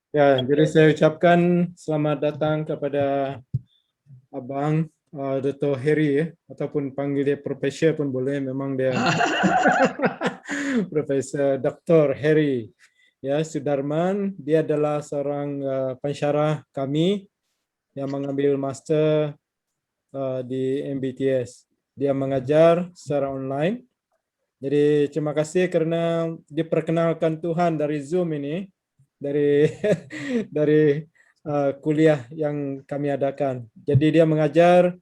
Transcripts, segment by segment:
Ya, jadi saya ucapkan selamat datang kepada Abang Dr. Heri ya, ataupun panggil dia Profesor pun boleh. Memang dia Profesor Dr. Heri ya Sudarman. Dia adalah seorang pensyarah kami yang mengambil master di MBTS. Dia mengajar secara online. Jadi terima kasih karena diperkenalkan Tuhan dari Zoom ini, dari dari kuliah yang kami adakan. Jadi dia mengajar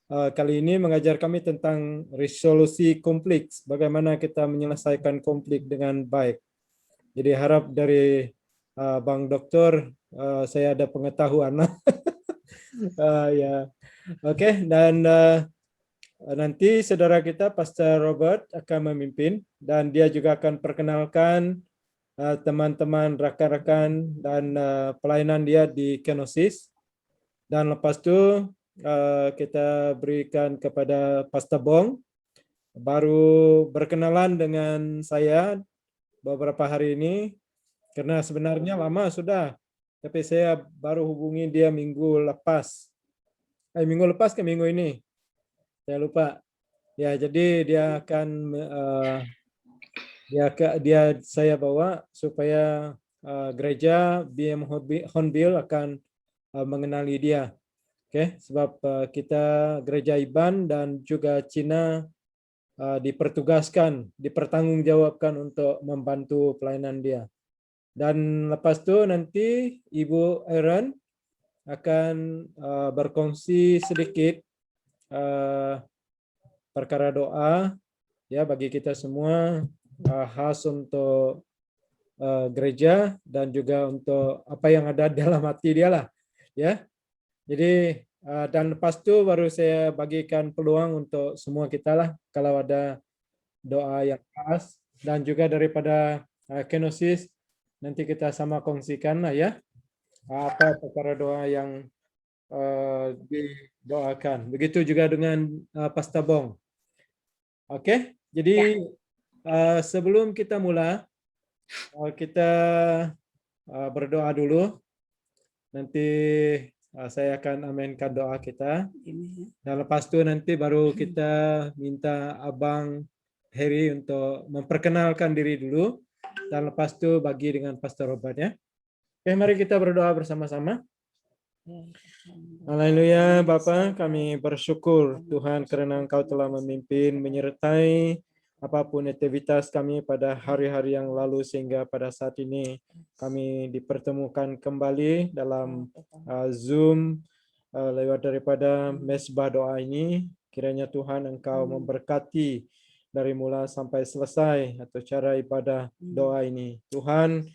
kali ini mengajar kami tentang resolusi konflik, bagaimana kita menyelesaikan konflik dengan baik. Jadi harap dari Bang Dokter saya ada pengetahuan. Ya, oke. Dan nanti saudara kita Pastor Robert akan memimpin dan dia juga akan perkenalkan teman-teman, rakan-rakan dan pelayanan dia di Kenosis. Dan lepas itu kita berikan kepada Pastor Bong baru berkenalan dengan saya beberapa hari ini karena sebenarnya lama sudah, tapi saya baru hubungi dia minggu lepas. Minggu lepas ke minggu ini. Saya lupa. Ya, jadi dia akan dia saya bawa supaya gereja BM Hornbill akan mengenali dia. Oke, sebab kita gereja IBAN dan juga Cina dipertugaskan, dipertanggungjawabkan untuk membantu pelayanan dia. Dan lepas itu nanti Ibu Aaron akan berkongsi sedikit perkara doa ya bagi kita semua, khas untuk gereja dan juga untuk apa yang ada dalam hati dia lah ya. Jadi dan lepas itu baru saya bagikan peluang untuk semua kita lah kalau ada doa yang khas dan juga daripada Kenosis nanti kita sama kongsikan lah ya apa perkara doa yang didoakan. Begitu juga dengan Pastor Bong. Oke, jadi sebelum kita mulai kita berdoa dulu. Nanti saya akan aminkan doa kita. Dan lepas itu nanti baru kita minta Abang Heri untuk memperkenalkan diri dulu. Dan lepas itu bagi dengan Pastor Robert ya. Oke, mari kita berdoa bersama-sama. Haleluya, Bapa, kami bersyukur Tuhan karena Engkau telah memimpin, menyertai apapun aktivitas kami pada hari-hari yang lalu sehingga pada saat ini kami dipertemukan kembali dalam Zoom lewat daripada mesbah doa ini. Kiranya Tuhan Engkau memberkati dari mula sampai selesai atau cara ibadah doa ini. Tuhan,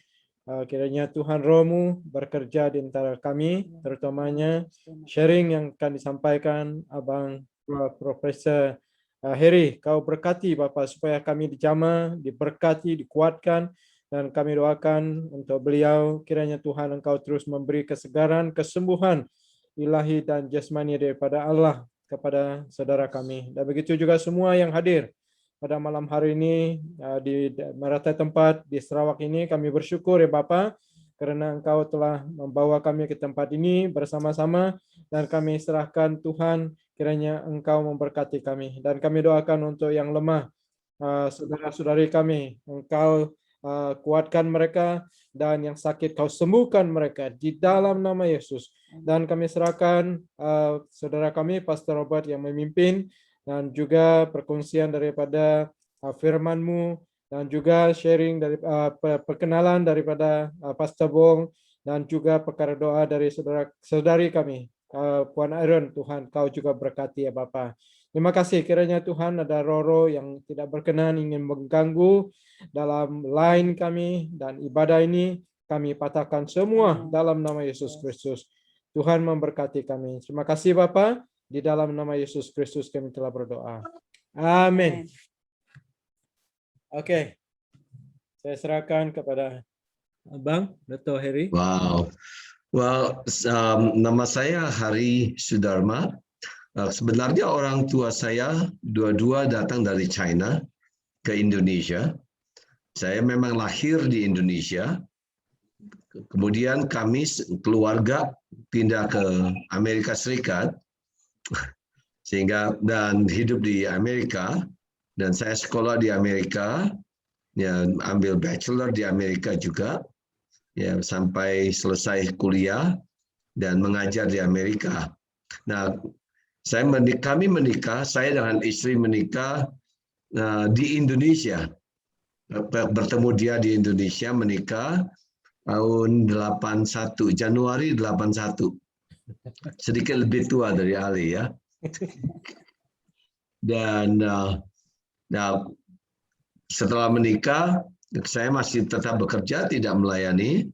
kiranya Tuhan Rohmu bekerja di antara kami, terutamanya sharing yang akan disampaikan Abang Profesor Heri. Kau berkati Bapak supaya kami dijamah, diberkati, dikuatkan, dan kami doakan untuk beliau, kiranya Tuhan Engkau terus memberi kesegaran, kesembuhan ilahi dan jasmani daripada Allah kepada saudara kami. Dan begitu juga semua yang hadir pada malam hari ini di merata tempat di Sarawak ini. Kami bersyukur ya Bapa karena Engkau telah membawa kami ke tempat ini bersama-sama dan kami serahkan Tuhan kiranya Engkau memberkati kami dan kami doakan untuk yang lemah saudara-saudari kami, Engkau kuatkan mereka dan yang sakit Kau sembuhkan mereka di dalam nama Yesus. Dan kami serahkan saudara kami Pastor Robert yang memimpin dan juga perkongsian daripada firman-Mu dan juga sharing dari perkenalan daripada Pastor Bong dan juga perkara doa dari saudara-saudari kami. Puan Aaron, Tuhan Kau juga berkati ya Bapa. Terima kasih kiranya Tuhan ada roh-roh yang tidak berkenan ingin mengganggu dalam line kami dan ibadah ini. Kami patahkan semua dalam nama Yesus Kristus. Tuhan memberkati kami. Terima kasih Bapa. Di dalam nama Yesus Kristus kami telah berdoa. Amin. Oke. Saya serahkan kepada Abang Dr. Heri. Wow. Well, nama saya Hari Sudarma. Sebenarnya orang tua saya dua-dua datang dari China ke Indonesia. Saya memang lahir di Indonesia, Kemudian kami keluarga pindah ke Amerika Serikat, sehingga dan hidup di Amerika, dan saya sekolah di Amerika, ya ambil bachelor di Amerika juga, ya sampai selesai kuliah dan mengajar di Amerika. Nah, kami menikah, saya dengan istri menikah di Indonesia. Bertemu dia di Indonesia, menikah tahun 81, Januari 81. Sedikit lebih tua dari Ali ya. Dan setelah menikah, saya masih tetap bekerja, tidak melayani,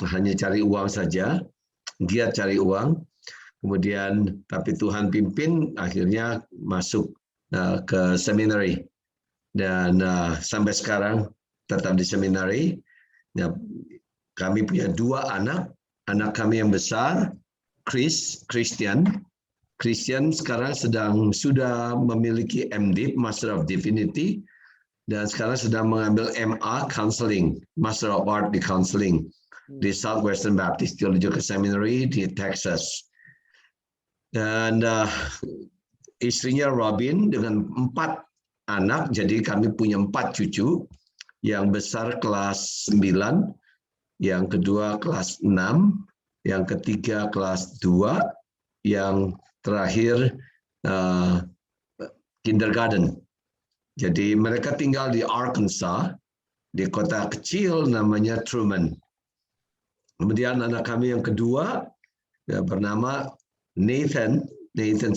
hanya cari uang saja, giat cari uang. Kemudian, tapi Tuhan pimpin, akhirnya masuk ke seminari. Dan sampai sekarang tetap di seminari. Ya, kami punya 2 anak. Anak kami yang besar, Christian sekarang sudah memiliki MD, Master of Divinity, dan sekarang sedang mengambil MA Counseling, Master of Art di Counseling di Southwestern Baptist Theological Seminary di Texas. Dan istrinya Robin dengan 4 anak, jadi kami punya 4 cucu. Yang besar kelas 9, yang kedua kelas 6, yang ketiga kelas 2, yang terakhir kindergarten. Jadi mereka tinggal di Arkansas, di kota kecil namanya Truman. Kemudian anak kami yang kedua bernama Nathan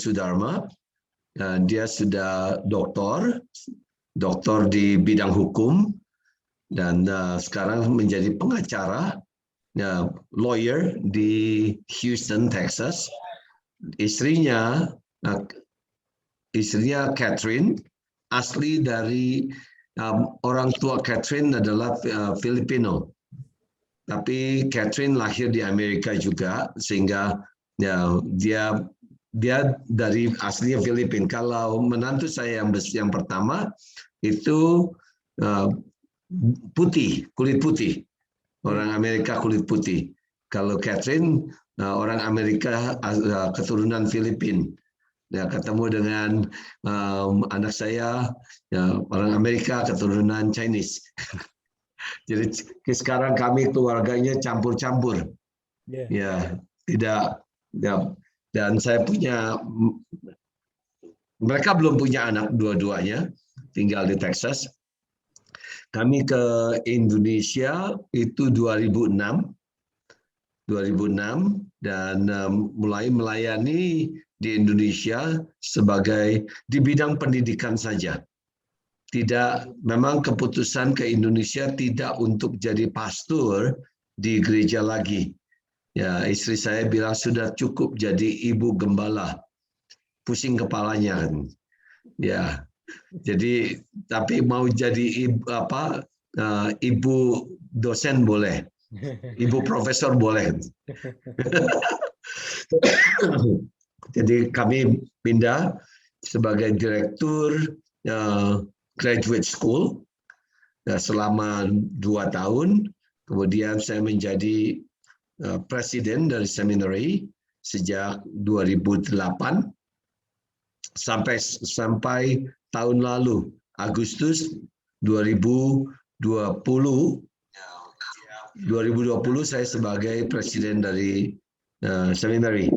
Sudarma. Dia sudah doktor di bidang hukum, dan sekarang menjadi pengacara, lawyer di Houston, Texas. Istrinya Catherine, asli dari orang tua Catherine adalah Filipino, tapi Catherine lahir di Amerika juga, sehingga dia dari aslinya Filipina. Kalau menantu saya yang pertama itu kulit putih, orang Amerika kulit putih. Kalau Catherine orang Amerika keturunan Filipina. Ya, ketemu dengan anak saya orang Amerika keturunan Chinese. Jadi sekarang kami keluarganya campur-campur. Ya, tidak. Ya, dan saya mereka belum punya anak dua-duanya, tinggal di Texas. Kami ke Indonesia itu 2006 dan mulai melayani di Indonesia di bidang pendidikan saja. Memang keputusan ke Indonesia tidak untuk jadi pastor di gereja lagi. Ya, istri saya bilang sudah cukup jadi ibu gembala, pusing kepalanya. Ya, jadi tapi mau jadi ibu dosen boleh, ibu profesor boleh. Jadi kami pindah sebagai direktur graduate school selama 2 tahun. Kemudian saya menjadi presiden dari seminari sejak 2008 sampai tahun lalu Agustus 2020 saya sebagai presiden dari seminari.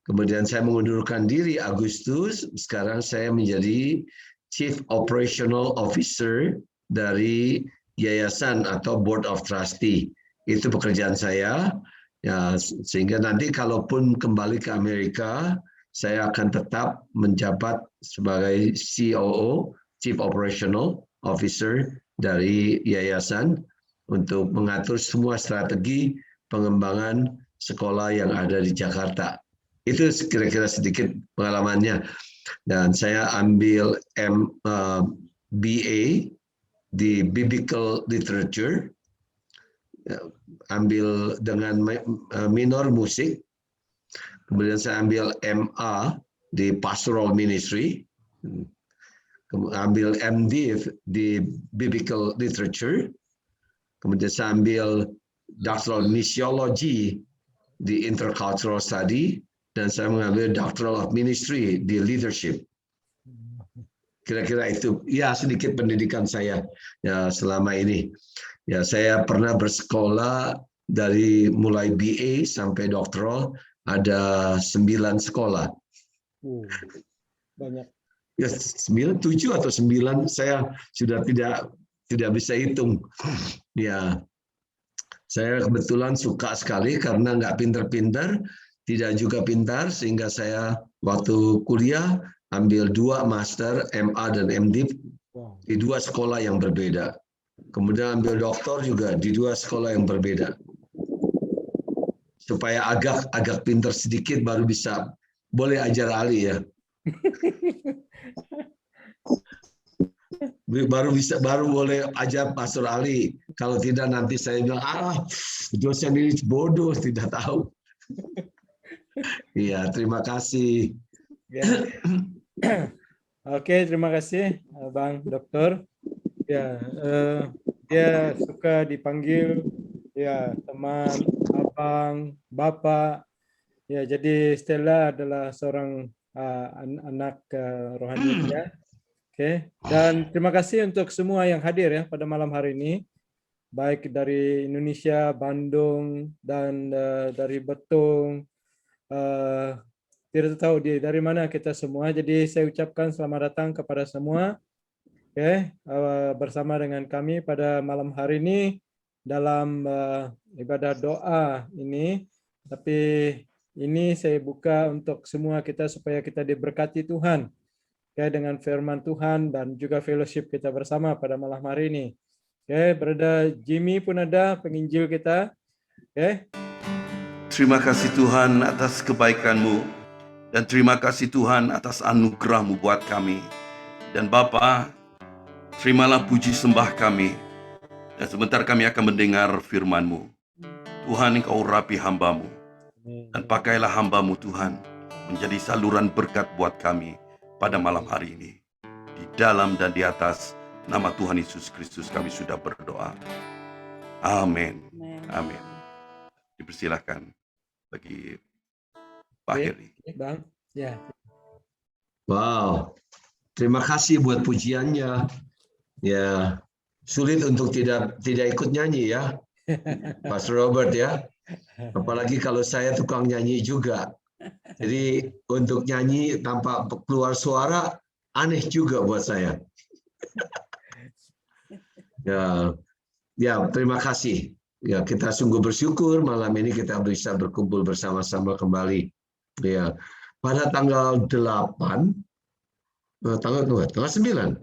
Kemudian saya mengundurkan diri Agustus, sekarang saya menjadi Chief Operational Officer dari yayasan atau Board of Trustee. Itu pekerjaan saya, ya, sehingga nanti kalaupun kembali ke Amerika, saya akan tetap menjabat sebagai COO, Chief Operational Officer dari yayasan untuk mengatur semua strategi pengembangan sekolah yang ada di Jakarta. Itu kira-kira sedikit pengalamannya. Dan saya ambil BA di Biblical Literature, ambil dengan minor musik. Kemudian saya ambil MA di Pastoral Ministry, ambil MD di Biblical Literature. Kemudian saya ambil Doctoral Missiology di Intercultural Study, dan saya mengambil Doctoral of Ministry di Leadership. Kira-kira itu ya sedikit pendidikan saya ya selama ini. Ya, saya pernah bersekolah dari mulai BA sampai doktoral, ada 9 sekolah. Banyak. Ya, 9, 7 atau 9, saya sudah tidak bisa hitung. Ya, saya kebetulan suka sekali karena nggak pinter-pinter, tidak juga pintar, sehingga saya waktu kuliah ambil 2 master, MA dan MDiv di 2 sekolah yang berbeda. Kemudian ambil doktor juga di 2 sekolah yang berbeda. Supaya agak pinter sedikit baru bisa boleh ajar Ali ya. baru boleh ajar Pastor Ali. Kalau tidak nanti saya bilang dosen ini bodoh, tidak tahu. Iya, terima kasih. Ya. Oke, terima kasih Bang Dokter. Ya, dia suka dipanggil ya teman, abang, bapak. Ya, jadi Stella adalah seorang anak rohani dia. Oke, dan terima kasih untuk semua yang hadir ya pada malam hari ini, baik dari Indonesia, Bandung, dan dari Betung. Tidak tahu dari mana kita semua. Jadi saya ucapkan selamat datang kepada semua. Oke, bersama dengan kami pada malam hari ini dalam ibadah doa ini. Tapi ini saya buka untuk semua kita supaya kita diberkati Tuhan. Oke, dengan firman Tuhan dan juga fellowship kita bersama pada malam hari ini. Oke, Brother Jimmy pun ada penginjil kita. Oke. Terima kasih Tuhan atas kebaikan-Mu, dan terima kasih Tuhan atas anugerah-Mu buat kami. Dan Bapa, terimalah puji sembah kami, dan sebentar kami akan mendengar firman-Mu. Tuhan, Engkau urapi hamba-Mu, dan pakailah hamba-Mu Tuhan menjadi saluran berkat buat kami pada malam hari ini. Di dalam dan di atas nama Tuhan Yesus Kristus kami sudah berdoa. Amin. Amin. Dipersilahkan bagi Pak Heri. Bang, ya. Wow, terima kasih buat pujiannya. Ya, sulit untuk tidak ikut nyanyi ya, Pastor Robert ya. Apalagi kalau saya tukang nyanyi juga. Jadi untuk nyanyi tanpa keluar suara aneh juga buat saya. Ya, terima kasih. Ya, kita sungguh bersyukur malam ini kita bisa berkumpul bersama-sama kembali. Ya, pada tanggal 8, tanggal 9.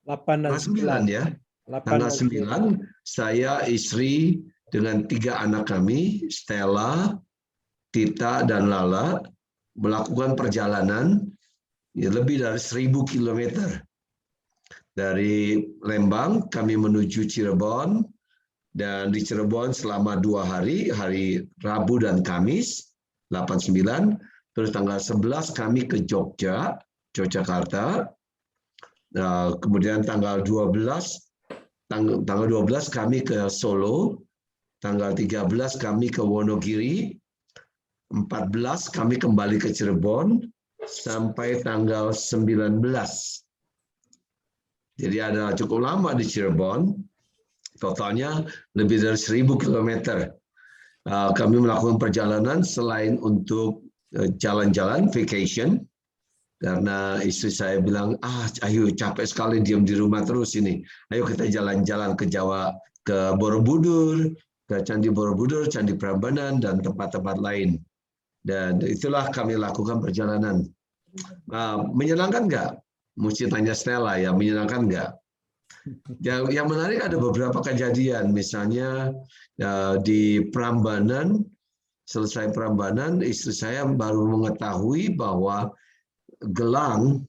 8 dan 9 ya. Tanggal 9 saya, istri dengan 3 anak kami, Stella, Tita, dan Lala, melakukan perjalanan lebih dari 1000 km. Dari Lembang kami menuju Cirebon, dan di Cirebon selama 2 hari, hari Rabu dan Kamis, 8-9. Terus tanggal 11 kami ke Yogyakarta. Kemudian tanggal 12 kami ke Solo. Tanggal 13 kami ke Wonogiri. 14 kami kembali ke Cirebon sampai tanggal 19. Jadi ada cukup lama di Cirebon. Totalnya lebih dari 1000 km. Kami melakukan perjalanan selain untuk jalan-jalan, vacation. Karena istri saya bilang, ayo capek sekali diam di rumah terus ini. Ayo kita jalan-jalan ke Jawa, ke Borobudur, ke Candi Borobudur, Candi Prambanan, dan tempat-tempat lain. Dan itulah kami lakukan perjalanan. Menyenangkan nggak? Mesti tanya Stella ya, menyenangkan nggak? Yang menarik ada beberapa kejadian. Misalnya di Prambanan, selesai Prambanan, istri saya baru mengetahui bahwa gelang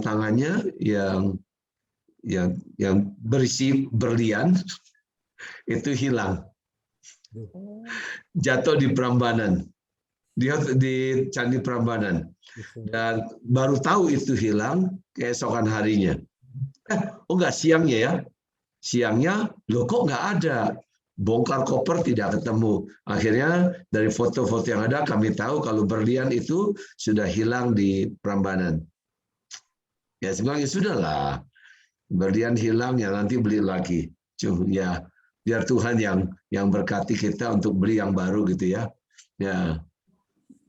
tangannya yang berisi berlian itu hilang, jatuh di Prambanan, dia di Candi Prambanan, dan baru tahu itu hilang keesokan harinya. Enggak, siangnya ya, loh kok nggak ada, bongkar koper tidak ketemu. Akhirnya dari foto-foto yang ada kami tahu kalau berlian itu sudah hilang di Prambanan. Ya sebenarnya sudahlah, berlian hilang ya nanti beli lagi. Ya biar Tuhan yang berkati kita untuk beli yang baru gitu ya.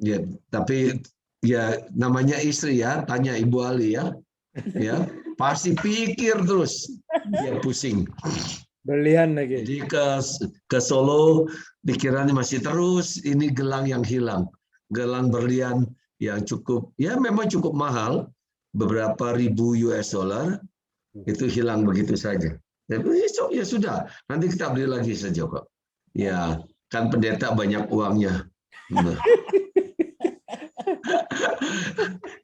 Ya, tapi ya namanya istri ya, tanya Ibu Ali ya, pasti pikir terus, dia pusing. Berlian lagi. Jadi ke Solo pikirannya masih terus ini gelang yang hilang, gelang berlian yang cukup, ya memang cukup mahal, beberapa ribu US dollar itu hilang begitu saja. Ya sudah, nanti kita beli lagi saja kok. Ya kan pendeta banyak uangnya.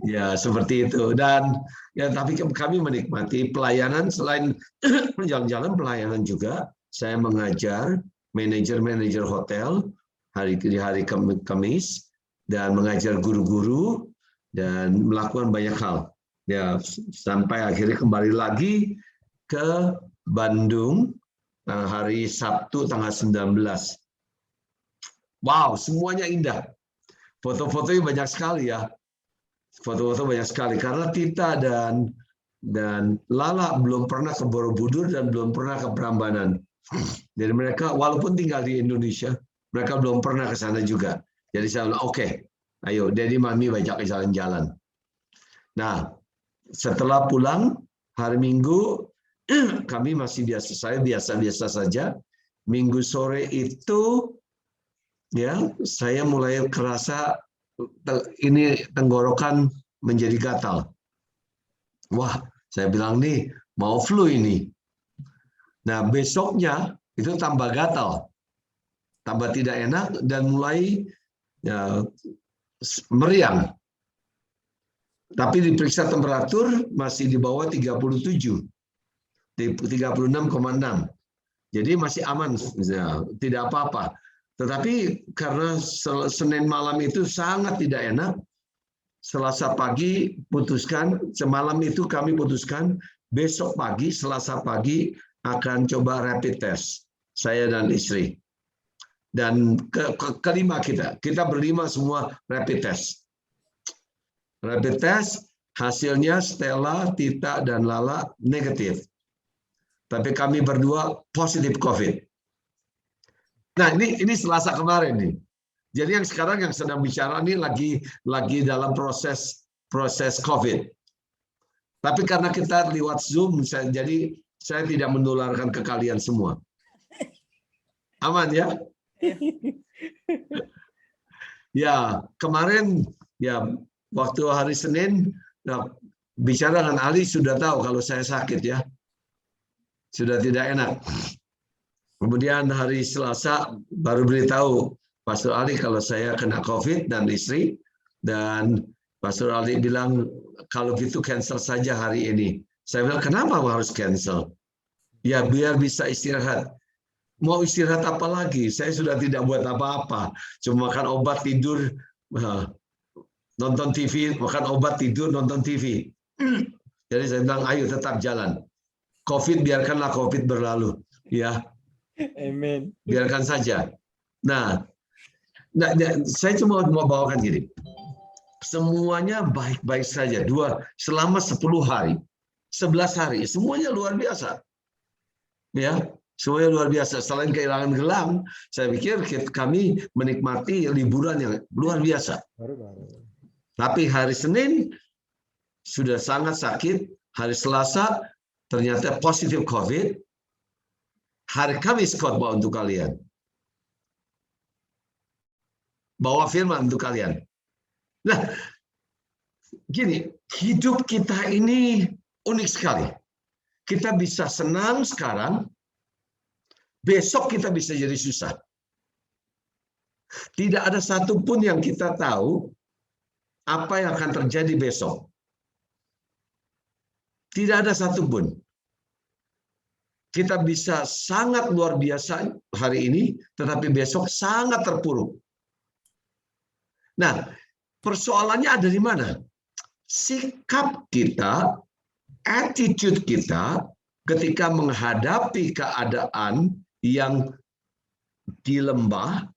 Ya seperti itu. Dan ya tapi kami menikmati pelayanan selain jalan-jalan pelayanan juga. Saya mengajar manajer-manajer hotel hari Kamis dan mengajar guru-guru dan melakukan banyak hal. Ya sampai akhirnya kembali lagi ke Bandung hari Sabtu tanggal 19. Wow, semuanya indah. Foto-fotonya banyak sekali ya. Foto-foto banyak sekali karena Tita dan Lala belum pernah ke Borobudur dan belum pernah ke Prambanan. Jadi mereka walaupun tinggal di Indonesia, mereka belum pernah ke sana juga. Jadi saya bilang, oke, ayo Daddy Mami ajak jalan-jalan. Nah, setelah pulang hari Minggu, kami masih biasa-biasa saja. Minggu sore itu ya saya mulai kerasa ini tenggorokan menjadi gatal. Wah, saya bilang nih mau flu ini. Nah besoknya itu tambah gatal, tambah tidak enak dan mulai ya, meriang. Tapi diperiksa temperatur masih di bawah 37, 36,6. Jadi masih aman, ya, tidak apa-apa. Tetapi karena Senin malam itu sangat tidak enak, Selasa pagi putuskan, semalam itu kami putuskan, besok pagi, Selasa pagi akan coba rapid test, saya dan istri. Dan kelima kita berlima semua rapid test. Rapid test, hasilnya Stella, Tita, dan Lala negatif. Tapi kami berdua positif COVID. Nah ini Selasa kemarin nih. Jadi yang sekarang yang sedang bicara ini lagi dalam proses COVID. Tapi karena kita lewat Zoom, jadi saya tidak menularkan ke kalian semua. Aman ya? Ya kemarin ya waktu hari Senin bicara dengan Ali sudah tahu kalau saya sakit ya, sudah tidak enak. Kemudian hari Selasa baru beritahu Pastor Ali kalau saya kena COVID dan istri, dan Pastor Ali bilang kalau gitu cancel saja hari ini. Saya bilang kenapa harus cancel? Ya biar bisa istirahat. Mau istirahat apa lagi? Saya sudah tidak buat apa-apa, cuma makan obat tidur, nonton TV, makan obat tidur nonton TV. Jadi saya bilang ayo tetap jalan. COVID biarkanlah COVID berlalu, ya. Amin. Biarkan saja. Nah, saya cuma mau bawakan gini. Semuanya baik-baik saja. Selama 10 hari, 11 hari, semuanya luar biasa. Ya, semuanya luar biasa. Selain kehilangan gelang, saya pikir kami menikmati liburan yang luar biasa. Tapi hari Senin sudah sangat sakit. Hari Selasa ternyata positif COVID. Hari Kamis khotbah untuk kalian. Bawa firman untuk kalian. Nah, gini, hidup kita ini unik sekali. Kita bisa senang sekarang, besok kita bisa jadi susah. Tidak ada satupun yang kita tahu apa yang akan terjadi besok. Tidak ada satupun. Kita bisa sangat luar biasa hari ini, tetapi besok sangat terpuruk. Nah, persoalannya ada di mana? Sikap kita, attitude kita ketika menghadapi keadaan yang di lembah,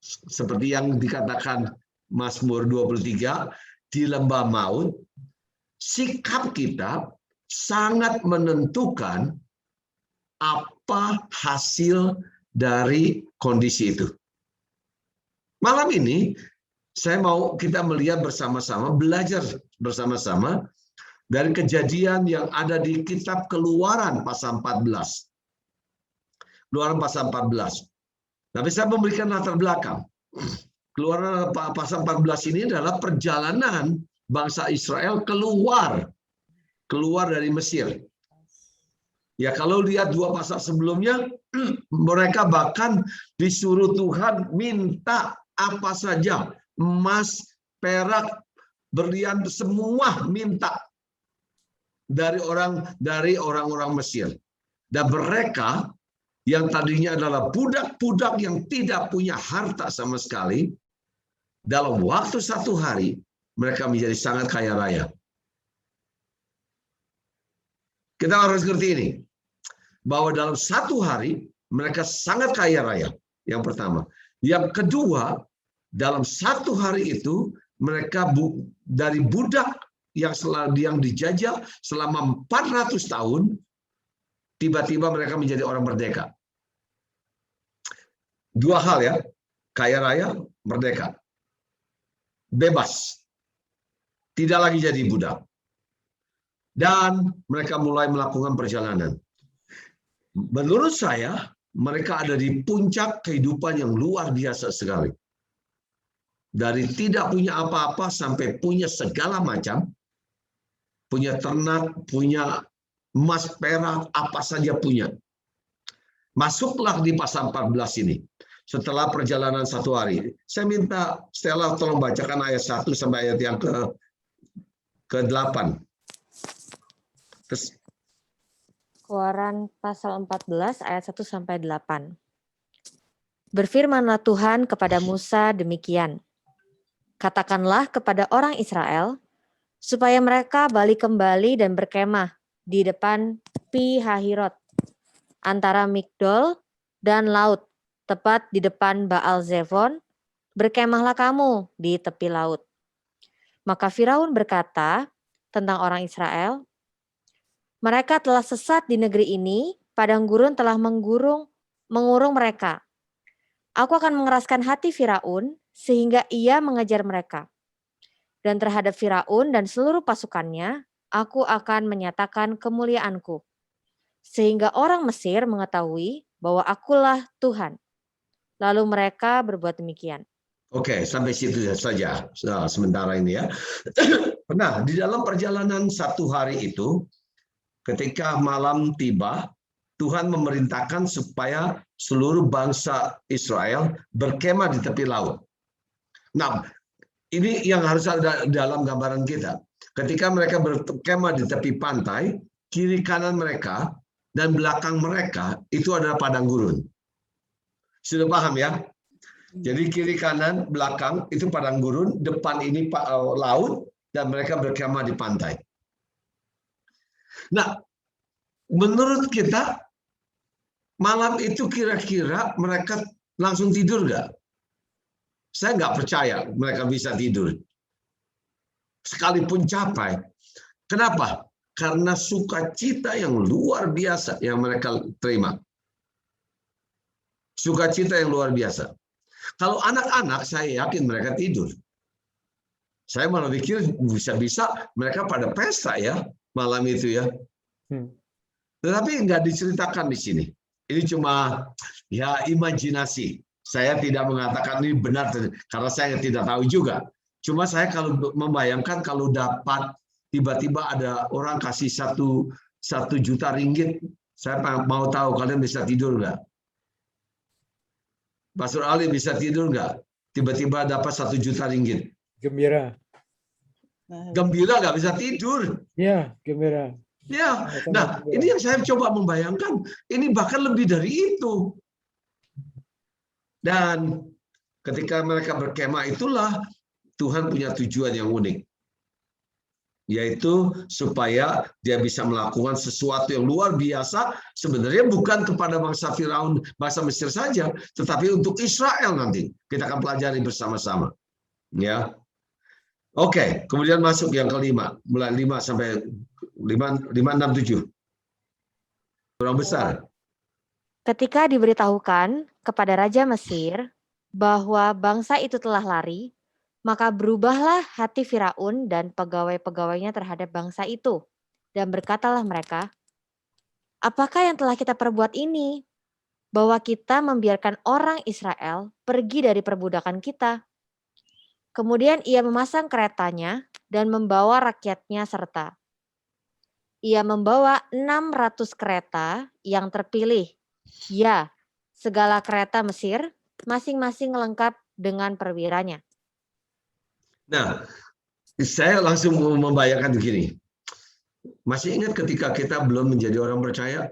seperti yang dikatakan Mazmur 23, di lembah maut, sikap kita sangat menentukan apa hasil dari kondisi itu. Malam ini saya mau kita melihat bersama-sama, belajar bersama-sama dari kejadian yang ada di kitab Keluaran pasal 14. Keluaran pasal 14. Tapi saya memberikan latar belakang. Keluaran pasal 14 ini adalah perjalanan bangsa Israel keluar dari Mesir. Ya, kalau lihat 2 pasal sebelumnya, mereka bahkan disuruh Tuhan minta apa saja, emas, perak, berlian, semua minta dari orang-orang Mesir. Dan mereka yang tadinya adalah budak-budak yang tidak punya harta sama sekali, dalam waktu 1 hari mereka menjadi sangat kaya raya. Kita harus ngerti ini, bahwa dalam 1 hari mereka sangat kaya raya. Yang pertama. Yang kedua, dalam 1 hari itu mereka dari budak yang dijajah selama 400 tahun, tiba-tiba mereka menjadi orang merdeka. 2 hal ya, kaya raya, merdeka. Bebas. Tidak lagi jadi budak. Dan mereka mulai melakukan perjalanan. Menurut saya, mereka ada di puncak kehidupan yang luar biasa sekali. Dari tidak punya apa-apa sampai punya segala macam, punya ternak, punya emas, perak, apa saja punya. Masuklah di pasal 14 ini. Setelah perjalanan 1 hari. Saya minta Stella tolong bacakan ayat 1 sampai ayat yang ke-8. Keluaran pasal 14 ayat 1 sampai 8. Berfirmanlah Tuhan kepada Musa demikian. Katakanlah kepada orang Israel supaya mereka balik kembali dan berkemah di depan Pi Hahirot antara Migdol dan laut, tepat di depan Baal Zefon. Berkemahlah kamu di tepi laut. Maka Firaun berkata tentang orang Israel, mereka telah sesat di negeri ini, padang gurun telah mengurung mereka. Aku akan mengeraskan hati Firaun sehingga ia mengejar mereka. Dan terhadap Firaun dan seluruh pasukannya, aku akan menyatakan kemuliaanku. Sehingga orang Mesir mengetahui bahwa akulah Tuhan. Lalu mereka berbuat demikian. Oke, sampai situ saja sementara ini ya. Nah, di dalam perjalanan 1 hari itu, ketika malam tiba, Tuhan memerintahkan supaya seluruh bangsa Israel berkemah di tepi laut. Nah, ini yang harus ada dalam gambaran kita. Ketika mereka berkemah di tepi pantai, kiri kanan mereka dan belakang mereka itu adalah padang gurun. Sudah paham ya? Jadi kiri kanan belakang itu padang gurun, depan ini laut, dan mereka berkemah di pantai. Nah, menurut kita malam itu kira-kira mereka langsung tidur nggak? Saya nggak percaya mereka bisa tidur. Sekalipun capai. Kenapa? Karena sukacita yang luar biasa yang mereka terima. Sukacita yang luar biasa. Kalau anak-anak, saya yakin mereka tidur. Saya malah pikir bisa-bisa mereka pada pesta ya malam itu ya. Tetapi nggak diceritakan di sini. Ini cuma ya imajinasi. Saya tidak mengatakan ini benar karena saya tidak tahu juga. Cuma saya kalau membayangkan kalau dapat tiba-tiba ada orang kasih 1 juta ringgit, saya mau tahu kalian bisa tidur nggak? Pastor Ali bisa tidur nggak? Tiba-tiba dapat 1 juta ringgit. Gembira. Gembira nggak bisa tidur. Ya, gembira. Ya, nah ini yang saya coba membayangkan. Ini bahkan lebih dari itu. Dan ketika mereka berkemah itulah Tuhan punya tujuan yang unik. Yaitu supaya dia bisa melakukan sesuatu yang luar biasa, sebenarnya bukan kepada bangsa Firaun, bangsa Mesir saja, tetapi untuk Israel nanti. Kita akan pelajari bersama-sama. Ya. Oke, kemudian masuk yang kelima, mulai 5 sampai 5, 6, 7. Kurang besar. Ketika diberitahukan kepada Raja Mesir bahwa bangsa itu telah lari, maka berubahlah hati Firaun dan pegawai-pegawainya terhadap bangsa itu. Dan berkatalah mereka, apakah yang telah kita perbuat ini? Bahwa kita membiarkan orang Israel pergi dari perbudakan kita. Kemudian ia memasang keretanya dan membawa rakyatnya serta. Ia membawa 600 kereta yang terpilih. Ya, segala kereta Mesir, masing-masing lengkap dengan perwiranya. Nah, saya langsung membayangkan begini. Masih ingat ketika kita belum menjadi orang percaya?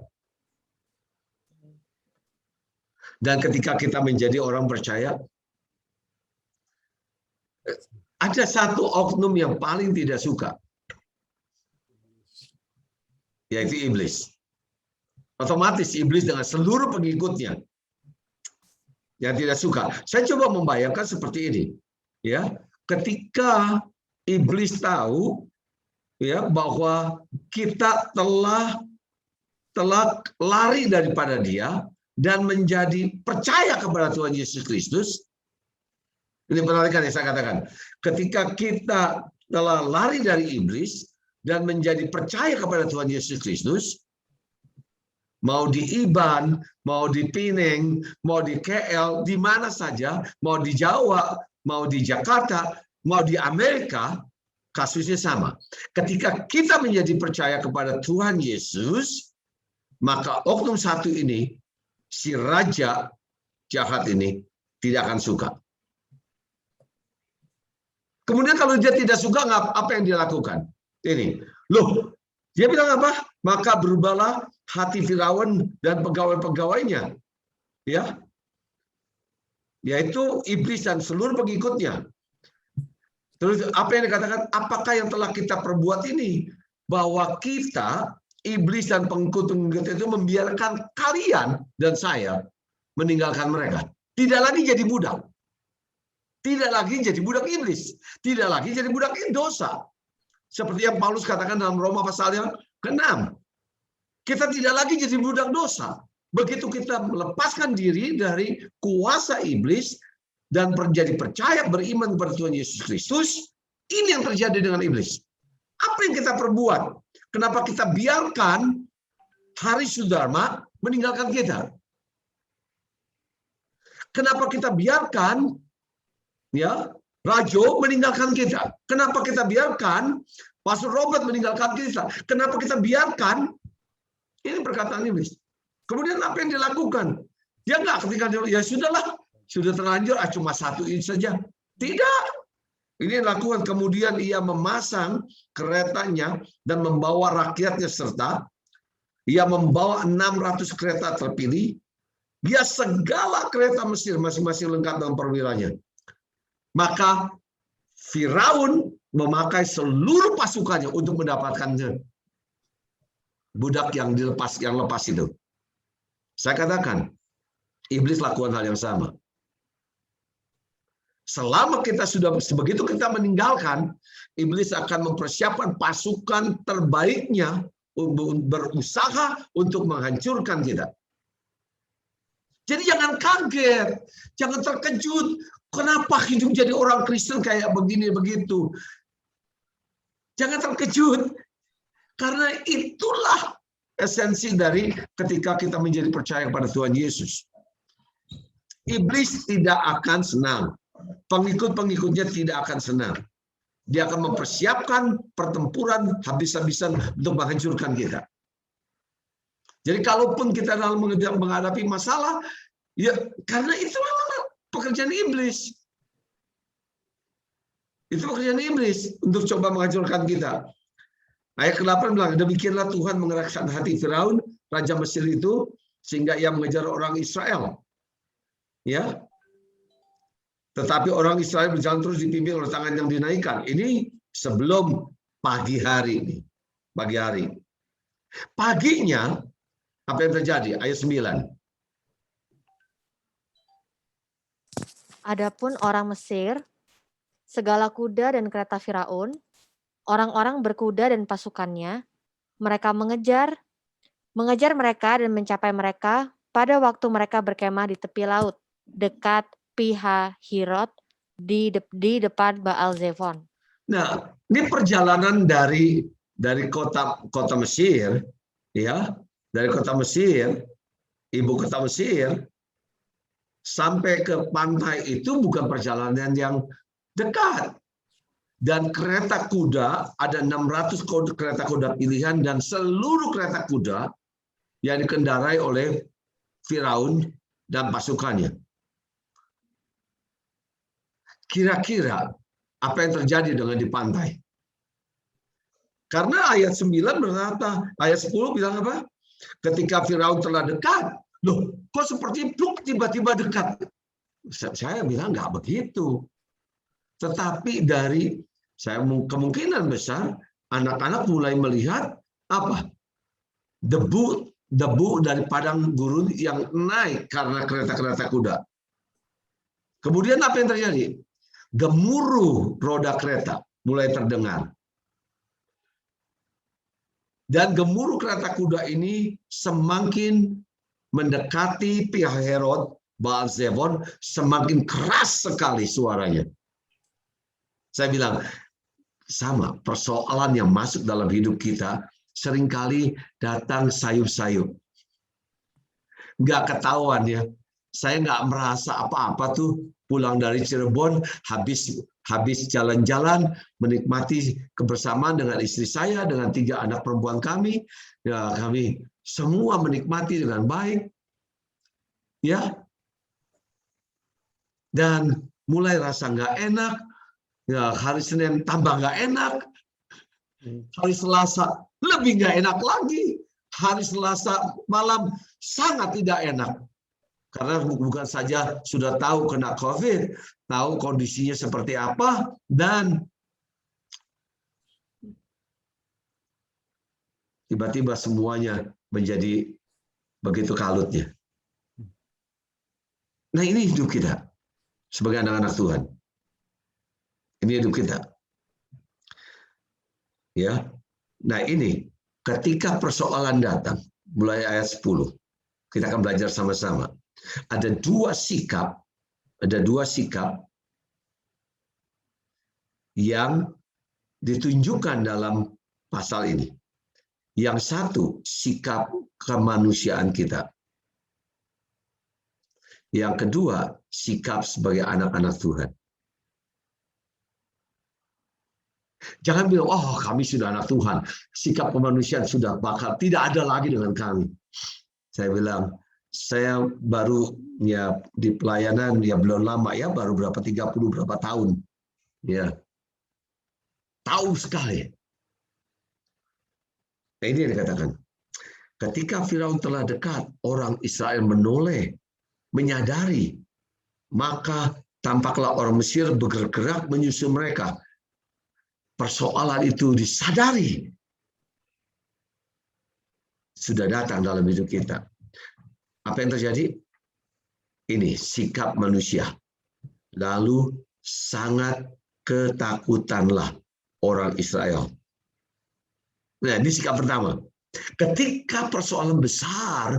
Dan ketika kita menjadi orang percaya, ada satu oknum yang paling tidak suka, yaitu iblis. Otomatis iblis dengan seluruh pengikutnya yang tidak suka. Saya coba membayangkan seperti ini. Ya, ketika iblis tahu ya bahwa kita telah lari daripada dia dan menjadi percaya kepada Tuhan Yesus Kristus. Ini penarikan yang saya katakan. Ketika kita telah lari dari iblis dan menjadi percaya kepada Tuhan Yesus Kristus, mau di Iban, mau di Pineng, mau di KL, di mana saja, mau di Jawa, mau di Jakarta, mau di Amerika, kasusnya sama. Ketika kita menjadi percaya kepada Tuhan Yesus, maka oknum satu ini, si raja jahat ini, tidak akan suka. Kemudian kalau dia tidak suka, apa yang dia lakukan? Ini, loh, dia bilang apa? Maka berubahlah hati Firaun dan pegawai-pegawainya. Ya. Yaitu iblis dan seluruh pengikutnya. Terus apa yang dikatakan? Apakah yang telah kita perbuat ini? Bahwa kita, iblis dan pengikut-pengikut itu membiarkan kalian dan saya meninggalkan mereka. Tidak lagi jadi budak. Tidak lagi jadi budak iblis. Tidak lagi jadi budak dosa. Seperti yang Paulus katakan dalam Roma pasal yang ke-6. Kita tidak lagi jadi budak dosa. Begitu kita melepaskan diri dari kuasa iblis dan menjadi percaya beriman kepada Tuhan Yesus Kristus, ini yang terjadi dengan iblis. Apa yang kita perbuat? Kenapa kita biarkan Hari Sudharma meninggalkan kita? Kenapa kita biarkan ya Rajo meninggalkan kita? Kenapa kita biarkan Pastor Robert meninggalkan kita? Kenapa kita biarkan? Ini perkataan iblis. Kemudian apa yang dilakukan? Dia nggak ketika ya sudahlah, sudah terlanjur, cuma satu ini saja. Tidak. Ini yang dilakukan. Kemudian ia memasang keretanya dan membawa rakyatnya serta. Ia membawa 600 kereta terpilih. Dia segala kereta Mesir masing-masing lengkap dengan perwiranya. Maka Firaun memakai seluruh pasukannya untuk mendapatkan budak yang lepas itu. Saya katakan, iblis lakukan hal yang sama. Selama kita sudah begitu kita meninggalkan, iblis akan mempersiapkan pasukan terbaiknya berusaha untuk menghancurkan kita. Jadi jangan kaget, jangan terkejut. Kenapa hidup jadi orang Kristen kayak begini begitu? Jangan terkejut. Karena itulah esensi dari ketika kita menjadi percaya kepada Tuhan Yesus. Iblis tidak akan senang. Pengikut-pengikutnya tidak akan senang. Dia akan mempersiapkan pertempuran habis-habisan untuk menghancurkan kita. Jadi kalaupun kita dalam menghadapi masalah, ya karena itu pekerjaan iblis. Itu pekerjaan iblis untuk coba menghancurkan kita. Ayat ke-8 bilang, demikianlah Tuhan mengeraskan hati Firaun, raja Mesir itu, sehingga ia mengejar orang Israel. Ya. Tetapi orang Israel berjalan terus dipimpin oleh tangan yang dinaikkan. Ini sebelum pagi hari ini. Pagi hari. Paginya, apa yang terjadi? Ayat 9. Adapun orang Mesir, segala kuda dan kereta Firaun, orang-orang berkuda dan pasukannya, mereka mengejar mereka dan mencapai mereka pada waktu mereka berkemah di tepi laut, dekat Pi-hahirot, di depan Baal Zefon. Nah, ini perjalanan dari kota Mesir, ya, dari kota Mesir, ibu kota Mesir, sampai ke pantai itu bukan perjalanan yang dekat. Dan kereta kuda, ada 600 kereta kuda pilihan, dan seluruh kereta kuda yang dikendarai oleh Firaun dan pasukannya. Kira-kira apa yang terjadi dengan di pantai? Karena ayat 9 berkata, ayat 10 bilang apa? Ketika Firaun telah dekat, loh, kok seperti pluk tiba-tiba dekat? Saya bilang nggak begitu. Tetapi dari kemungkinan besar anak-anak mulai melihat apa? Debu dari padang gurun yang naik karena kereta-kereta kuda. Kemudian apa yang terjadi? Gemuruh roda kereta mulai terdengar. Dan gemuruh kereta kuda ini semakin mendekati Pi-hahirot, Baal Zefon, semakin keras sekali suaranya. Saya bilang, sama persoalan yang masuk dalam hidup kita, seringkali datang sayup-sayup. Nggak ketahuan ya. Saya nggak merasa apa-apa tuh pulang dari Cirebon, habis jalan-jalan, menikmati kebersamaan dengan istri saya, dengan 3 anak perempuan kami. Ya, kami semua menikmati dengan baik. Ya. Dan mulai rasa nggak enak. Ya, hari Senin tambah nggak enak. Hari Selasa lebih nggak enak lagi. Hari Selasa malam sangat tidak enak. Karena bukan saja sudah tahu kena COVID, tahu kondisinya seperti apa, dan tiba-tiba semuanya menjadi begitu kalutnya. Nah, ini hidup kita sebagai anak-anak Tuhan. Ini hidup kita. Ya. Nah, ini ketika persoalan datang, mulai ayat 10, kita akan belajar sama-sama. Ada dua sikap yang ditunjukkan dalam pasal ini. Yang satu, sikap kemanusiaan kita. Yang kedua, sikap sebagai anak-anak Tuhan. Jangan bilang, oh kami sudah anak Tuhan, sikap kemanusiaan sudah bakal tidak ada lagi dengan kami. Saya bilang, saya baru ya di pelayanan ya belum lama ya, baru 30 berapa tahun. Ya. Tahu sekali. Nah, ini yang dikatakan. Ketika Firaun telah dekat, orang Israel menoleh, menyadari, maka tampaklah orang Mesir bergerak menyusul mereka. Persoalan itu disadari. Sudah datang dalam hidup kita. Apa yang terjadi? Ini sikap manusia. Lalu sangat ketakutanlah orang Israel. Nah, ini sikap pertama. Ketika persoalan besar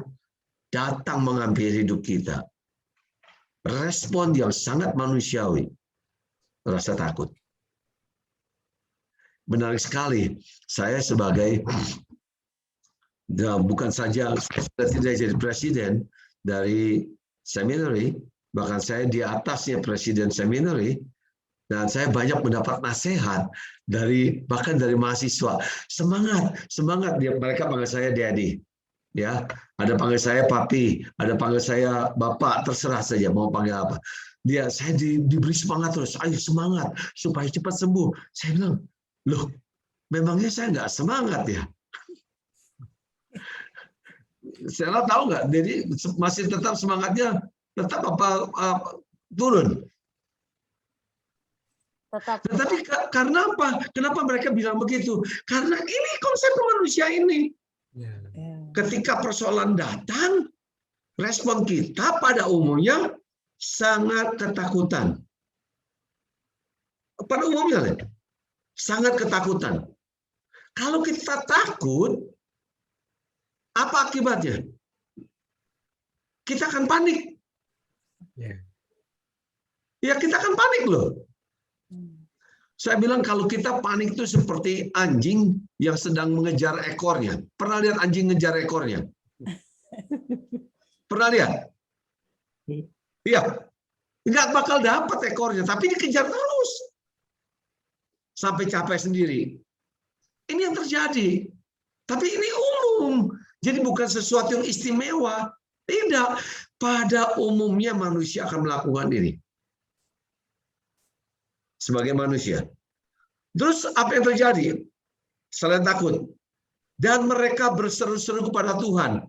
datang mengambil hidup kita, respon yang sangat manusiawi, rasa takut. Menarik sekali, saya sebagai bukan saja tidak jadi presiden dari seminari, bahkan saya di atasnya presiden seminari, dan saya banyak mendapat nasihat bahkan dari mahasiswa. Semangat dia, mereka panggil saya Daddy, ya. Ada panggil saya Papi, ada panggil saya Bapak, terserah saja mau panggil apa. Saya diberi semangat terus, ayo semangat supaya cepat sembuh. Saya bilang, loh, memangnya saya nggak semangat ya? Saya tahu nggak, jadi masih tetap semangatnya tetap apa turun? Tetap. Tetapi karena apa? Kenapa mereka bilang begitu? Karena ini konsep manusia ini. Ketika persoalan datang, respon kita pada umumnya sangat ketakutan. Pada umumnya, sangat ketakutan. Kalau kita takut, apa akibatnya? Kita akan panik. Ya, kita akan panik loh. Saya bilang kalau kita panik itu seperti anjing yang sedang mengejar ekornya. Pernah lihat anjing ngejar ekornya? Pernah lihat? Iya. Nggak bakal dapat ekornya, tapi dikejar terus. Sampai capek sendiri. Ini yang terjadi. Tapi ini umum. Jadi bukan sesuatu yang istimewa. Tidak. Pada umumnya manusia akan melakukan ini. Sebagai manusia. Terus apa yang terjadi? Selain takut. Dan mereka berseru-seru kepada Tuhan.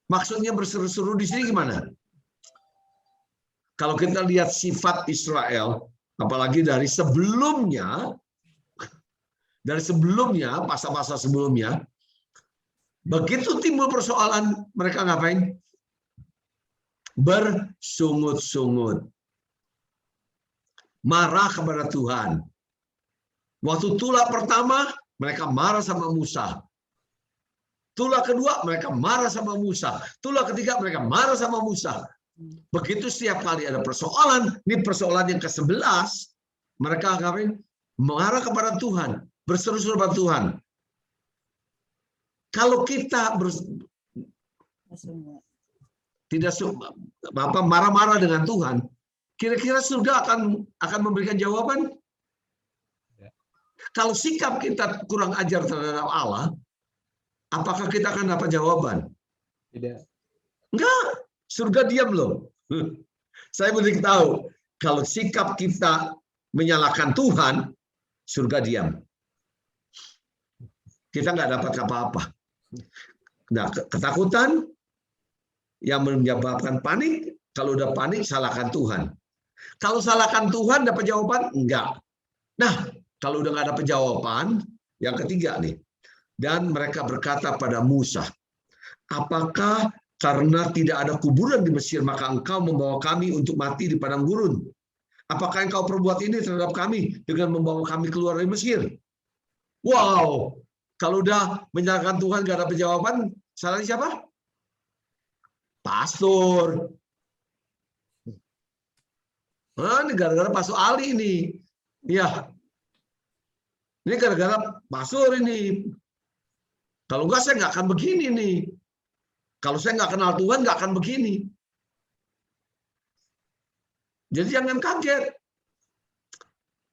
Maksudnya berseru-seru di sini gimana? Kalau kita lihat sifat Israel, apalagi dari sebelumnya, pasal-pasal sebelumnya, begitu timbul persoalan, mereka ngapain? Bersungut-sungut. Marah kepada Tuhan. Waktu tulah pertama, mereka marah sama Musa. Tulah kedua, mereka marah sama Musa. Tulah ketiga, mereka marah sama Musa. Begitu setiap kali ada persoalan, ini persoalan yang ke-11, mereka ngapain? Marah kepada Tuhan, berseru-seru kepada Tuhan. Kalau kita tidak marah-marah dengan Tuhan, kira-kira surga akan memberikan jawaban? Kalau sikap kita kurang ajar terhadap Allah, apakah kita akan dapat jawaban? Tidak. Enggak, surga diam loh. Saya beritahu, kalau sikap kita menyalahkan Tuhan, surga diam. Kita nggak dapat apa-apa. Nah, ketakutan yang menyebabkan panik, kalau udah panik, salahkan Tuhan. Kalau salahkan Tuhan, dapat jawaban? Enggak. Nah, kalau udah nggak dapat jawaban, yang ketiga nih. Dan mereka berkata pada Musa, apakah karena tidak ada kuburan di Mesir, maka engkau membawa kami untuk mati di padang gurun? Apakah engkau perbuat ini terhadap kami dengan membawa kami keluar dari Mesir? Wow, kalau udah menyalahkan Tuhan nggak dapat jawaban, salahnya siapa? Pastor. Nah, ini gara-gara Pastor Ali ini. Ya, ini gara-gara pastor ini. Kalau enggak, saya nggak akan begini nih. Kalau saya nggak kenal Tuhan, nggak akan begini. Jadi jangan kaget.